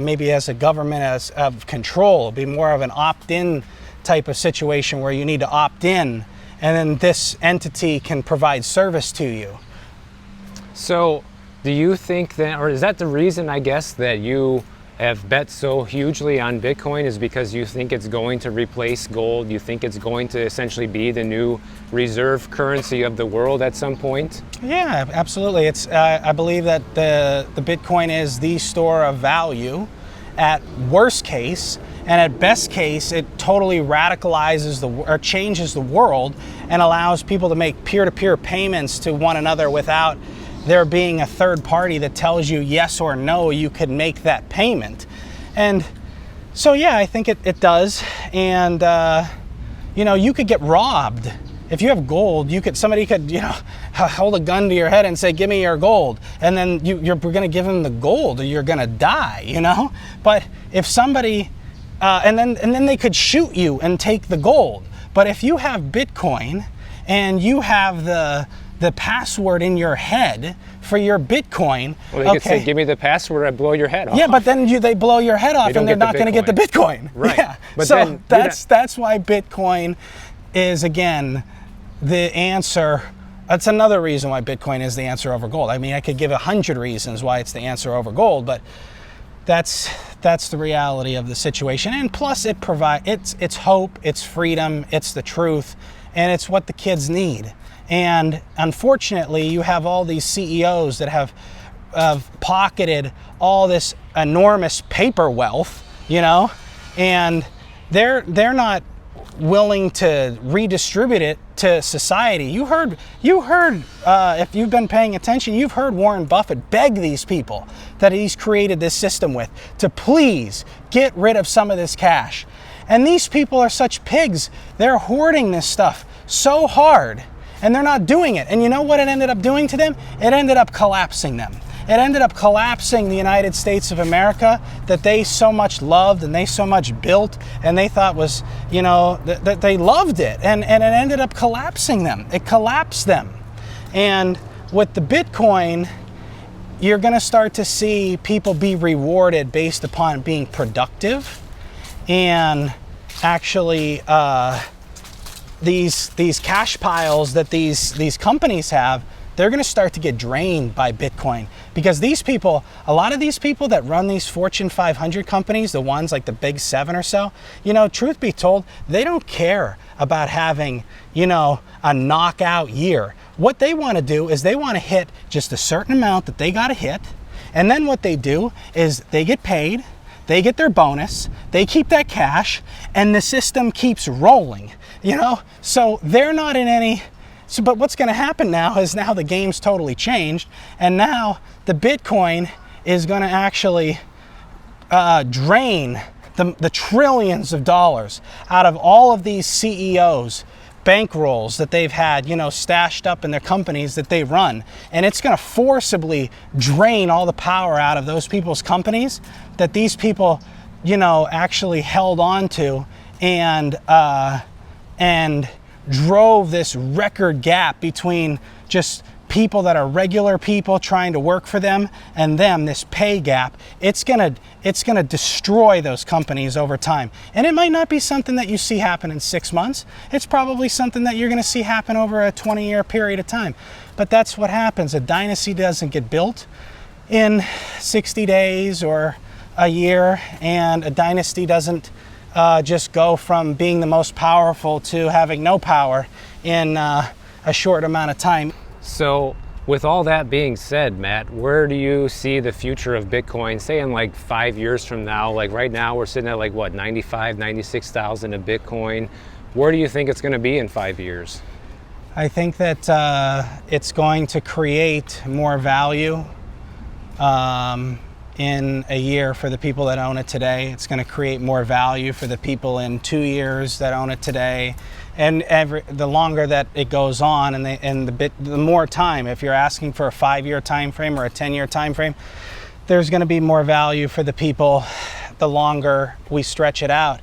maybe as a government of control. It'll be more of an opt-in type of situation where you need to opt in, and then this entity can provide service to you.
So do you think that, or is that the reason, I guess, that you have bet so hugely on Bitcoin, is because you think it's going to replace gold? You think it's going to essentially be the new reserve currency of the world at some point?
Yeah, absolutely. It's I believe that the Bitcoin is the store of value at worst case, and at best case, it totally radicalizes or changes the world and allows people to make peer-to-peer payments to one another without there being a third party that tells you yes or no you could make that payment. And so yeah, I think it does. And you know, you could get robbed. If you have gold, somebody could, you know, hold a gun to your head and say, give me your gold. And then you're gonna give them the gold or you're gonna die, you know? But if somebody, and then they could shoot you and take the gold. But if you have Bitcoin and you have the password in your head for your Bitcoin.
Well, they could say, give me the password, I blow your head off.
Yeah, but then they blow your head off and they're not going to get the Bitcoin.
Right.
Yeah.
But
so that's why Bitcoin is, again, the answer. That's another reason why Bitcoin is the answer over gold. I mean, I could give 100 reasons why it's the answer over gold, but that's the reality of the situation. And plus it provides, it's hope, it's freedom, it's the truth, and it's what the kids need. And unfortunately, you have all these CEOs that have pocketed all this enormous paper wealth, you know, and they're not willing to redistribute it to society. You heard if you've been paying attention, you've heard Warren Buffett beg these people that he's created this system with to please get rid of some of this cash. And these people are such pigs. They're hoarding this stuff so hard, and they're not doing it. And you know what it ended up doing to them? It ended up collapsing them. It ended up collapsing the United States of America that they so much loved and they so much built and they thought was, you know, that they loved it. And it ended up collapsing them. It collapsed them. And with the Bitcoin, you're going to start to see people be rewarded based upon being productive and actually these cash piles that these companies have, they're going to start to get drained by Bitcoin, because these people, a lot of these people that run these Fortune 500 companies, the ones like the big 7 or so, you know, truth be told, they don't care about having, you know, a knockout year. What they want to do is they want to hit just a certain amount that they got to hit, and then what they do is they get paid, they get their bonus, they keep that cash, and the system keeps rolling, you know? So they're not in any... So, but what's going to happen now is now the game's totally changed, and now the Bitcoin is going to actually drain the trillions of dollars out of all of these CEOs' bankrolls that they've had, you know, stashed up in their companies that they run. And it's going to forcibly drain all the power out of those people's companies that these people, you know, actually held on to and drove this record gap between just people that are regular people trying to work for them and them, this pay gap. It's gonna destroy those companies over time. And it might not be something that you see happen in 6 months. It's probably something that you're gonna see happen over a 20-year period of time. But that's what happens. A dynasty doesn't get built in 60 days or a year, and a dynasty doesn't just go from being the most powerful to having no power in a short amount of time.
So with all that being said, Matt, where do you see the future of Bitcoin, say in like 5 years from now? Like right now we're sitting at like what, 95, 96,000 a Bitcoin. Where do you think it's going to be in 5 years?
I think that it's going to create more value in a year for the people that own it today. It's going to create more value for the people in 2 years that own it today. And the longer that it goes on, and the more time, if you're asking for a 5-year time frame or a 10-year time frame, there's going to be more value for the people the longer we stretch it out.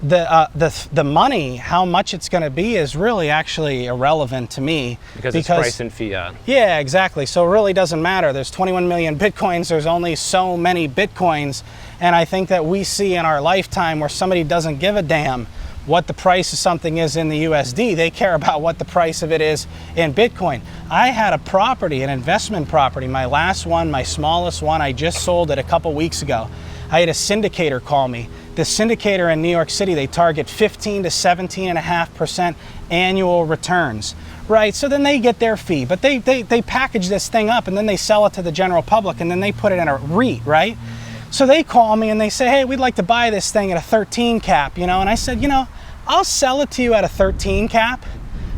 The money, how much it's going to be, is really actually irrelevant to me.
Because it's priced in fiat.
Yeah, exactly. So it really doesn't matter. There's 21 million Bitcoins. There's only so many Bitcoins. And I think that we see in our lifetime where somebody doesn't give a damn what the price of something is in the USD. They care about what the price of it is in Bitcoin. I had a property, an investment property, my last one, my smallest one, I just sold it a couple weeks ago. I had a syndicator call me. The syndicator in New York City, they target 15 to 17.5% annual returns. Right, so then they get their fee, but they package this thing up and then they sell it to the general public and then they put it in a REIT, right? So they call me and they say, hey, we'd like to buy this thing at a 13 cap, and I said, I'll sell it to you at a 13 cap,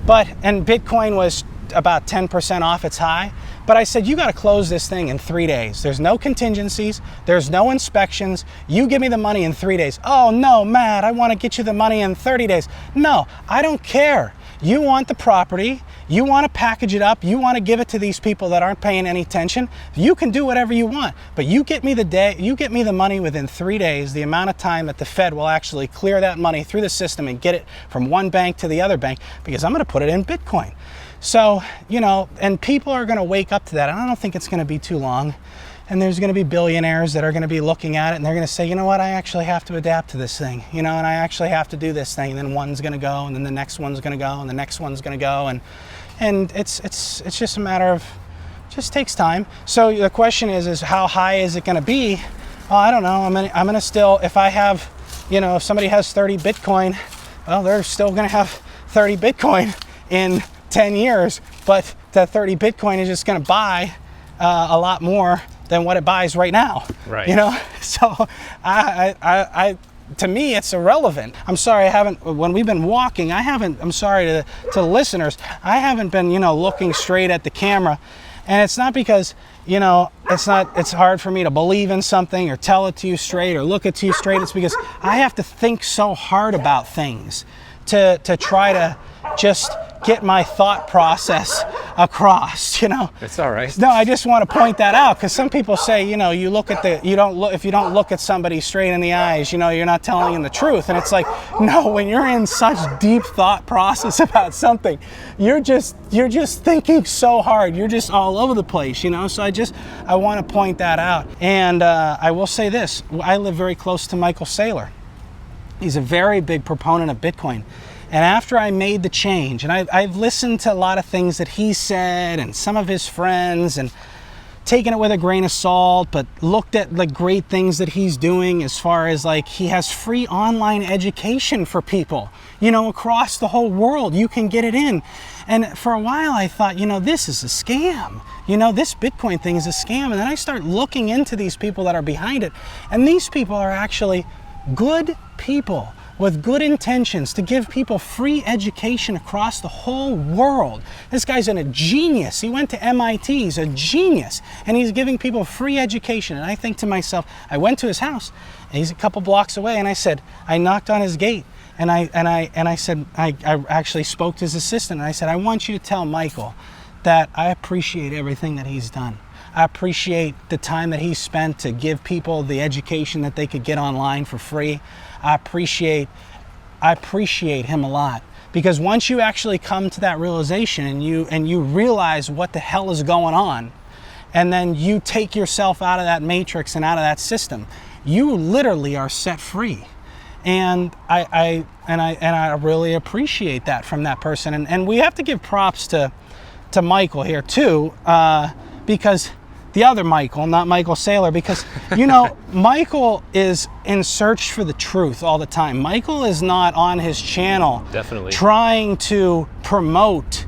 and Bitcoin was about 10% off its high, but I said, you got to close this thing in 3 days. There's no contingencies, there's no inspections, you give me the money in 3 days. Oh no, Matt, I want to get you the money in 30 days. No, I don't care. You want the property, you want to package it up, you want to give it to these people that aren't paying any attention, you can do whatever you want, but you get me the money within 3 days, the amount of time that the Fed will actually clear that money through the system and get it from one bank to the other bank, because I'm going to put it in Bitcoin. So, and people are going to wake up to that, and I don't think it's going to be too long. And there's going to be billionaires that are going to be looking at it and they're going to say, you know what, I actually have to adapt to this thing, and I actually have to do this thing. And then one's going to go, and then the next one's going to go, and the next one's going to go, and it's just a matter of, just takes time. So the question is how high is it going to be? Well, I don't know. I'm going to still, if I have, if somebody has 30 Bitcoin, well, they're still going to have 30 Bitcoin in 10 years, but that 30 Bitcoin is just going to buy a lot more than what it buys right now.
Right.
So I to me it's irrelevant. I'm sorry, when we've been walking, I'm sorry to listeners, I haven't been, looking straight at the camera. And it's not because, it's hard for me to believe in something or tell it to you straight or look it to you straight. It's because I have to think so hard about things to try to just get my thought process across,
It's all right.
No, I just want to point that out, because some people say, if you don't look at somebody straight in the eyes, you're not telling them the truth. And it's like, no, when you're in such deep thought process about something, you're just thinking so hard. You're just all over the place, So I want to point that out. And I will say this, I live very close to Michael Saylor. He's a very big proponent of Bitcoin. And after I made the change, and I've listened to a lot of things that he said and some of his friends and taken it with a grain of salt, but looked at the great things that he's doing as far as he has free online education for people, across the whole world. You can get it in. And for a while I thought, this is a scam. This Bitcoin thing is a scam. And then I start looking into these people that are behind it. And these people are actually good people with good intentions to give people free education across the whole world. This guy's a genius. He went to MIT. He's a genius. And he's giving people free education. And I think to myself, I went to his house, and he's a couple blocks away, and I knocked on his gate, and I said, I actually spoke to his assistant, and I said, I want you to tell Michael that I appreciate everything that he's done. I appreciate the time that he spent to give people the education that they could get online for free. I appreciate him a lot, because once you actually come to that realization and you realize what the hell is going on, and then you take yourself out of that matrix and out of that system, you literally are set free. And I really appreciate that from that person. And we have to give props to Michael here too, because the other Michael, not Michael Saylor, because, Michael is in search for the truth all the time. Michael is not on his channel
definitely
trying to promote,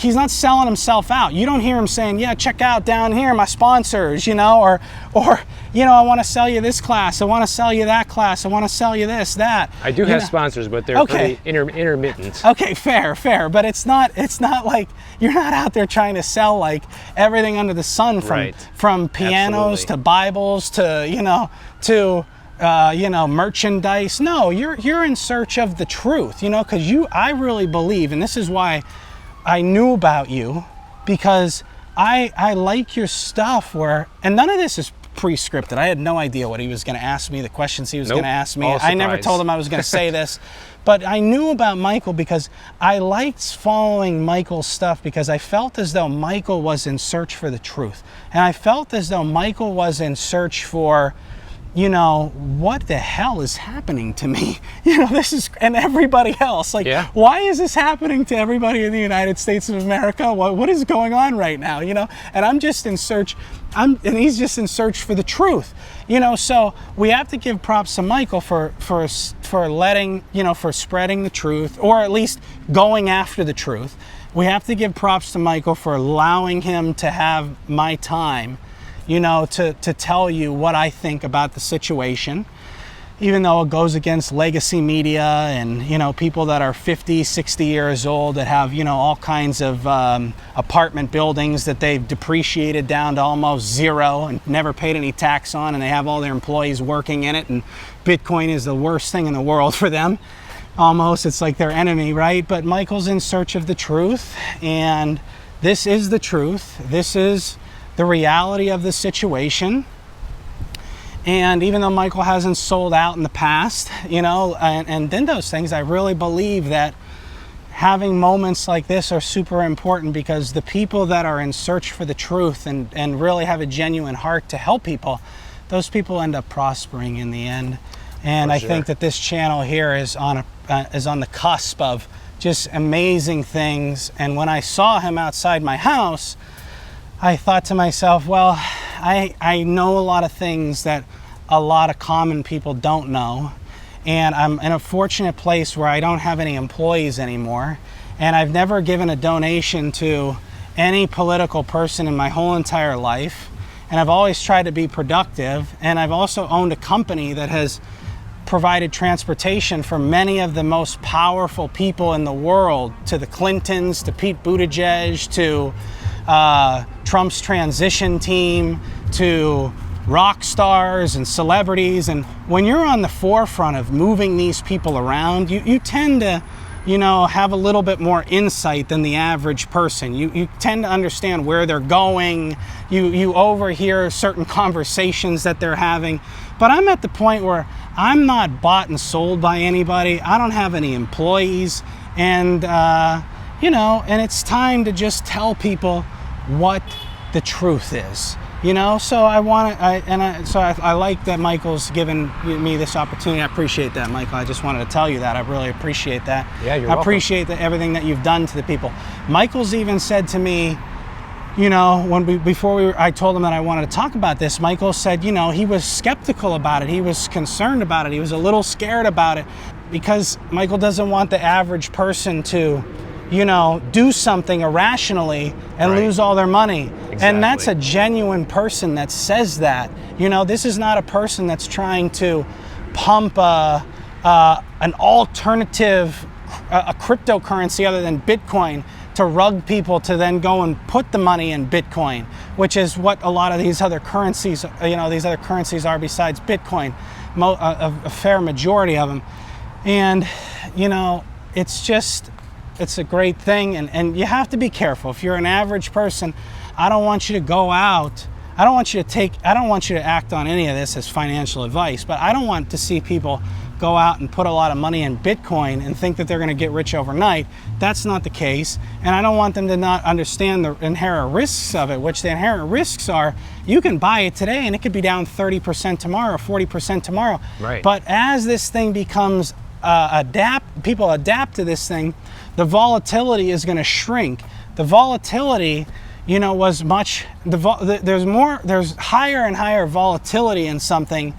he's not selling himself out. You don't hear him saying, yeah, check out down here, my sponsors, or I want to sell you this class, I want to sell you that class, I want to sell you this, that.
I do have sponsors, but they're pretty intermittent.
Okay, fair, but it's not like you're not out there trying to sell everything under the sun, from pianos to Bibles to merchandise. No, you're in search of the truth, because I really believe, and this is why I knew about you, because I like your stuff and none of this is pre-scripted. I had no idea what he was going to ask me, the questions he was going to ask me. I never told him I was going to say this, but I knew about Michael because I liked following Michael's stuff, because I felt as though Michael was in search for the truth. And I felt as though Michael was in search for you know, what the hell is happening to me? You know, this is, and everybody else. Like,
Yeah.
why is this happening to everybody in the United States of America? What is going on right now? You know, and I'm just in search, and he's just in search for the truth. You know, so we have to give props to Michael for letting, you know, for spreading the truth, or at least going after the truth. We have to give props to Michael for allowing him to have my time, you know, to tell you what I think about the situation, even though it goes against legacy media and, you know, people that are 50, 60 years old that have, you know, all kinds of apartment buildings that they've depreciated down to almost zero and never paid any tax on, and they have all their employees working in it, and Bitcoin is the worst thing in the world for them. Almost, it's like their enemy, right? But Michael's in search of the truth, and this is the truth. This is the reality of the situation. And even though Michael hasn't sold out in the past, you know, and did those things, I really believe that having moments like this are super important, because the people that are in search for the truth and really have a genuine heart to help people, those people end up prospering in the end. And I think that this channel here is on the cusp of just amazing things. And when I saw him outside my house, I thought to myself, well, I know a lot of things that a lot of common people don't know. And I'm in a fortunate place where I don't have any employees anymore. And I've never given a donation to any political person in my whole entire life. And I've always tried to be productive. And I've also owned a company that has provided transportation for many of the most powerful people in the world, to the Clintons, to Pete Buttigieg, to Trump's transition team, to rock stars and celebrities. And when you're on the forefront of moving these people around, you tend to, you know, have a little bit more insight than the average person. You tend to understand where they're going. You overhear certain conversations that they're having. But I'm at the point where I'm not bought and sold by anybody. I don't have any employees. And, you know, and it's time to just tell people what the truth is. You know, so I like that Michael's given me this opportunity. I appreciate that, Michael. I just wanted to tell you that. I really appreciate that.
Yeah, you're
I
welcome.
appreciate everything that you've done to the people. Michael's even said to me, you know, I told him that I wanted to talk about this, Michael said, you know, he was skeptical about it. He was concerned about it. He was a little scared about it, because Michael doesn't want the average person to, you know, do something irrationally and lose all their money. Exactly. And that's a genuine person that says that. You know, this is not a person that's trying to pump an alternative, a cryptocurrency other than Bitcoin, to rug people to then go and put the money in Bitcoin, which is what a lot of these other currencies, you know, these other currencies are besides Bitcoin, a fair majority of them. And, you know, it's a great thing, and you have to be careful. If you're an average person, I don't want you to go out, I don't want you to act on any of this as financial advice, but I don't want to see people go out and put a lot of money in Bitcoin and think that they're going to get rich overnight. That's not the case. And I don't want them to not understand the inherent risks of it, which the inherent risks are, you can buy it today and it could be down 30% tomorrow, 40% tomorrow.
Right.
But as this thing becomes people adapt to this thing, the volatility is going to shrink. The volatility, you know, was much, there's higher and higher volatility in something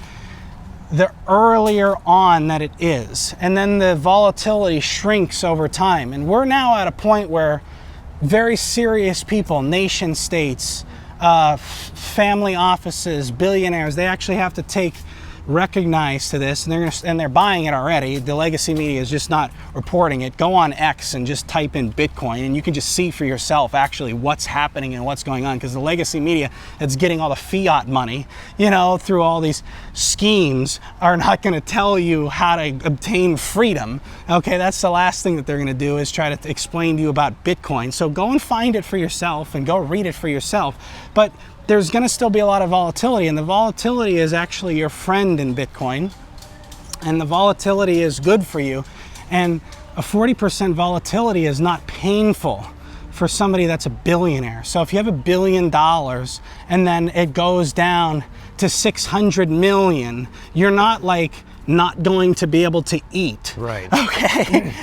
the earlier on that it is. And then the volatility shrinks over time. And we're now at a point where very serious people, nation states, family offices, billionaires, they actually have to recognize to this, and they're buying it already. The legacy media is just not reporting it. Go on X and just type in Bitcoin, and you can just see for yourself actually what's happening and what's going on, because the legacy media that's getting all the fiat money, you know, through all these schemes, are not going to tell you how to obtain freedom. Okay, that's the last thing that they're going to do, is try to explain to you about Bitcoin. So go and find it for yourself and go read it for yourself. But there's going to still be a lot of volatility, and the volatility is actually your friend in Bitcoin, and the volatility is good for you. And a 40% volatility is not painful for somebody that's a billionaire. So if you have $1 billion and then it goes down to 600 million, you're not like not going to be able to eat.
Right.
Okay.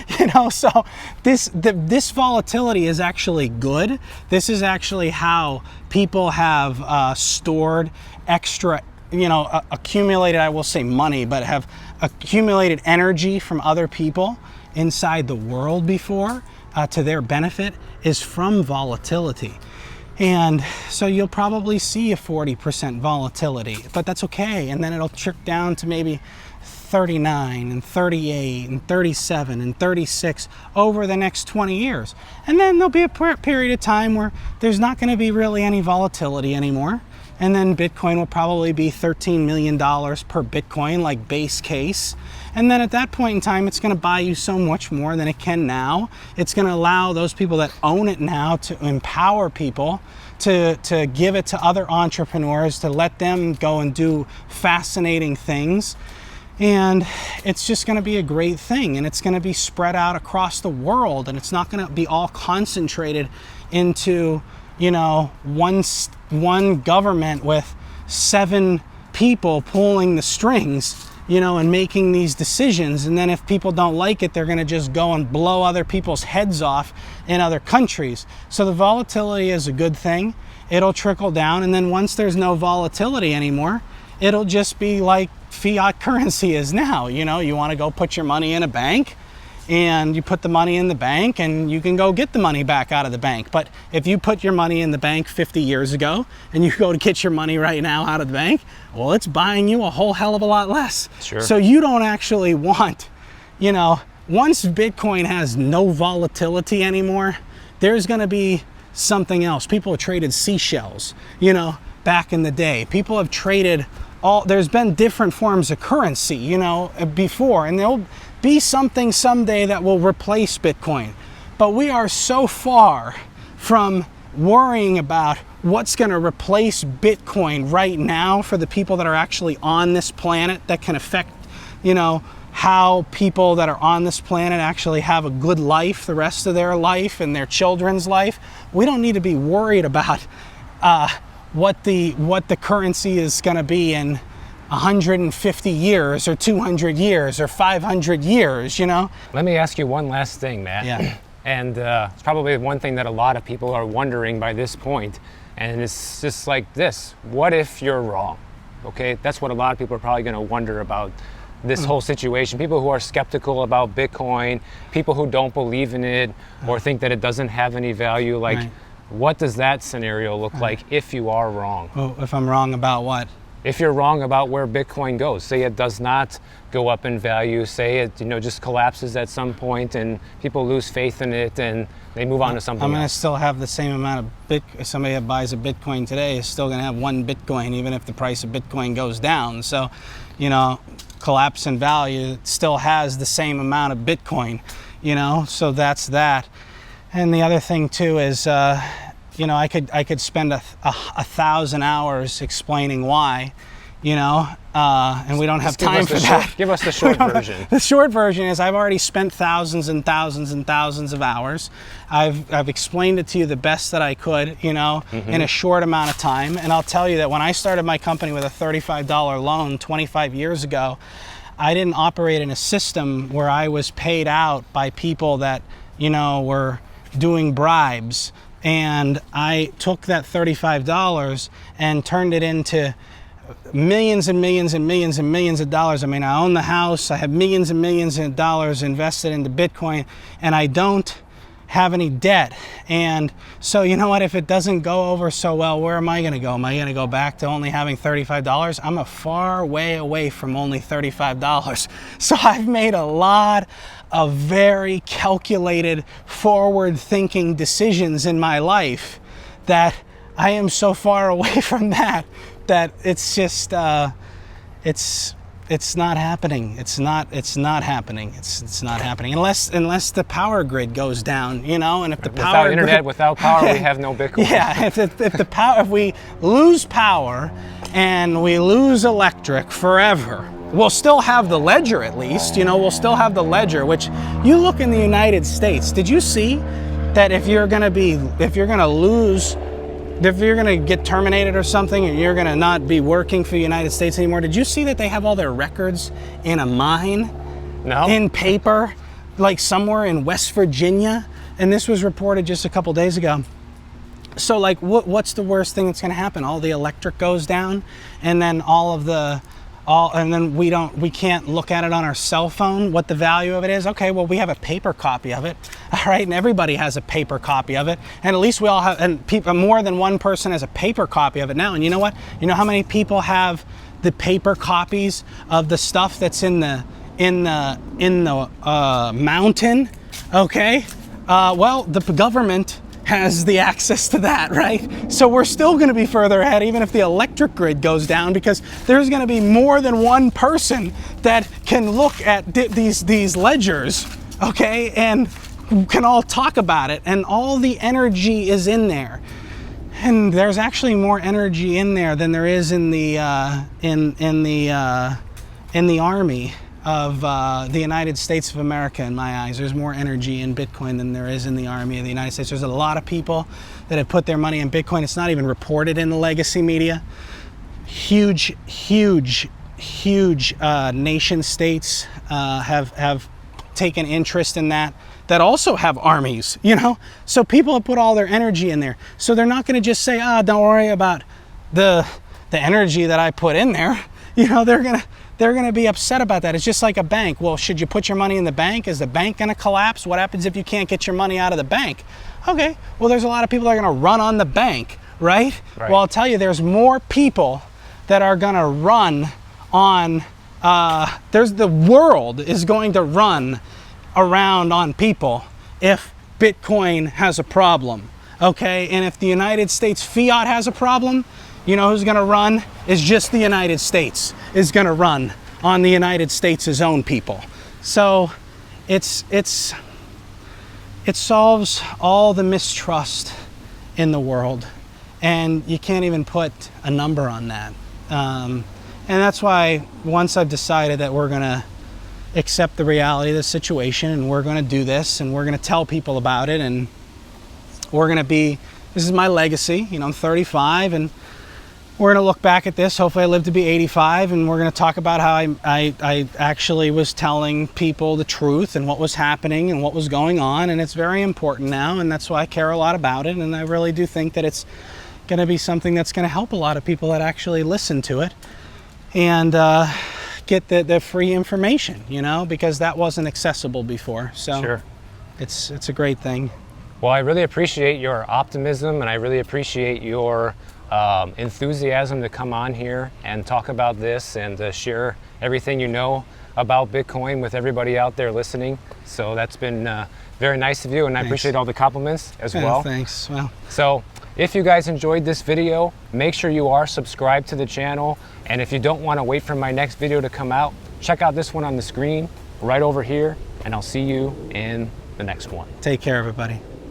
So this volatility is actually good. This is actually how people have stored extra, accumulated, I will say money, but have accumulated energy from other people inside the world before to their benefit, is from volatility. And so you'll probably see a 40% volatility, but that's okay. And then it'll trick down to maybe 39 and 38 and 37 and 36 over the next 20 years. And then there'll be a period of time where there's not going to be really any volatility anymore. And then Bitcoin will probably be $13 million per Bitcoin, like base case. And then at that point in time, it's going to buy you so much more than it can now. It's going to allow those people that own it now to empower people to give it to other entrepreneurs, to let them go and do fascinating things. And it's just going to be a great thing, and it's going to be spread out across the world, and it's not going to be all concentrated into, one government with 7 people pulling the strings, and making these decisions. And then if people don't like it, they're going to just go and blow other people's heads off in other countries. So the volatility is a good thing. It'll trickle down, and then once there's no volatility anymore, it'll just be like fiat currency is now. You want to go put your money in a bank, and you put the money in the bank, and you can go get the money back out of the bank. But if you put your money in the bank 50 years ago and you go to get your money right now out of the bank, well, it's buying you a whole hell of a lot less.
Sure.
So you don't actually want, once Bitcoin has no volatility anymore, there's going to be something else. People have traded seashells, back in the day. People have traded there's been different forms of currency, before, and there'll be something someday that will replace Bitcoin. But we are so far from worrying about what's going to replace Bitcoin right now for the people that are actually on this planet, that can affect, how people that are on this planet actually have a good life the rest of their life and their children's life. We don't need to be worried about what the currency is going to be in 150 years or 200 years or 500 years,
Let me ask you one last thing, Matt.
Yeah.
And it's probably one thing that a lot of people are wondering by this point, and it's just like this: what if you're wrong? Okay, that's what a lot of people are probably going to wonder about this whole situation. People who are skeptical about Bitcoin, people who don't believe in it or think that it doesn't have any value. Like,
Right.
What does that scenario look like if you are wrong?
Oh, if I'm wrong about what?
If you're wrong about where Bitcoin goes, say it does not go up in value, say it just collapses at some point and people lose faith in it and they move on to something
I'm going to
else.
still have the same amount of somebody that buys a Bitcoin today is still going to have 1 Bitcoin, even if the price of Bitcoin goes down. So, collapse in value still has the same amount of Bitcoin, so that's that. And the other thing too is, I could spend 1,000 hours explaining why, and we don't have time for that.
Give us the short version.
The short version is I've already spent thousands and thousands and thousands of hours. I've explained it to you the best that I could, in a short amount of time. And I'll tell you that when I started my company with a $35 loan 25 years ago, I didn't operate in a system where I was paid out by people that, were doing bribes. And I took that $35 and turned it into millions and millions and millions and millions of dollars. I mean, I own the house, I have millions and millions of dollars invested into Bitcoin, and I don't have any debt. And so, you know what, if it doesn't go over so well, where am I going to go? Am I going to go back to only having $35? I'm a far way away from only $35. So I've made a lot of very calculated, forward-thinking decisions in my life that I am so far away from that it's just it's not happening. It's not happening. It's not happening unless the power grid goes down, and if the power
without internet, without power, we have no Bitcoin.
Yeah, if we lose power and we lose electric forever, we'll still have the ledger at least, we'll still have the ledger, which you look in the United States, did you see that if you're going to lose gonna get terminated or something, and you're gonna not be working for the United States anymore, did you see that they have all their records in a mine?
No.
In paper, like somewhere in West Virginia? And this was reported just a couple days ago. So like, what's the worst thing that's gonna happen? All the electric goes down, and then and then we can't look at it on our cell phone, what the value of it is. Okay, well, we have a paper copy of it, all right, and everybody has a paper copy of it, and at least we all have, and more than one person has a paper copy of it now. And you know what? You know how many people have the paper copies of the stuff that's in the mountain? Okay, well, the government has the access to that, right? So we're still going to be further ahead, even if the electric grid goes down, because there's going to be more than one person that can look at these ledgers, okay, and can all talk about it, and all the energy is in there. And there's actually more energy in there than there is in the army of the United States of America. In my eyes, there's more energy in Bitcoin than there is in the army of the United States. There's a lot of people that have put their money in Bitcoin. It's not even reported in the legacy media. Huge nation states have taken interest in that also have armies, you know? So people have put all their energy in there. So they're not gonna just say, don't worry about the energy that I put in there. You know, they're gonna be upset about that. It's just like a bank. Well, should you put your money in the bank? Is the bank gonna collapse? What happens if you can't get your money out of the bank? Okay, well, there's a lot of people that are gonna run on the bank, right? Well, I'll tell you, there's more people that are gonna run on, the world is going to run around on people if Bitcoin has a problem, okay? And if the United States fiat has a problem, you know who's gonna run? Is just the United States is gonna run on the United States' own people. So it solves all the mistrust in the world, and you can't even put a number on that. And that's why once I've decided that we're gonna accept the reality of the situation, and we're gonna do this, and we're gonna tell people about it, and this is my legacy. You know, I'm 35, and we're gonna look back at this. Hopefully I live to be 85, and we're gonna talk about how I actually was telling people the truth and what was happening and what was going on, and it's very important now, and that's why I care a lot about it, and I really do think that it's gonna be something that's gonna help a lot of people that actually listen to it and get the free information, you know, because that wasn't accessible before. So
sure.
It's a great thing.
Well, I really appreciate your optimism, and I really appreciate your enthusiasm to come on here and talk about this and to share everything you know about Bitcoin with everybody out there listening. So that's been very nice of you, and I appreciate all the compliments as well.
Thanks. Well,
so if you guys enjoyed this video, make sure you are subscribed to the channel, and if you don't want to wait for my next video to come out, check out this one on the screen right over here, and I'll see you in the next one.
Take care, everybody.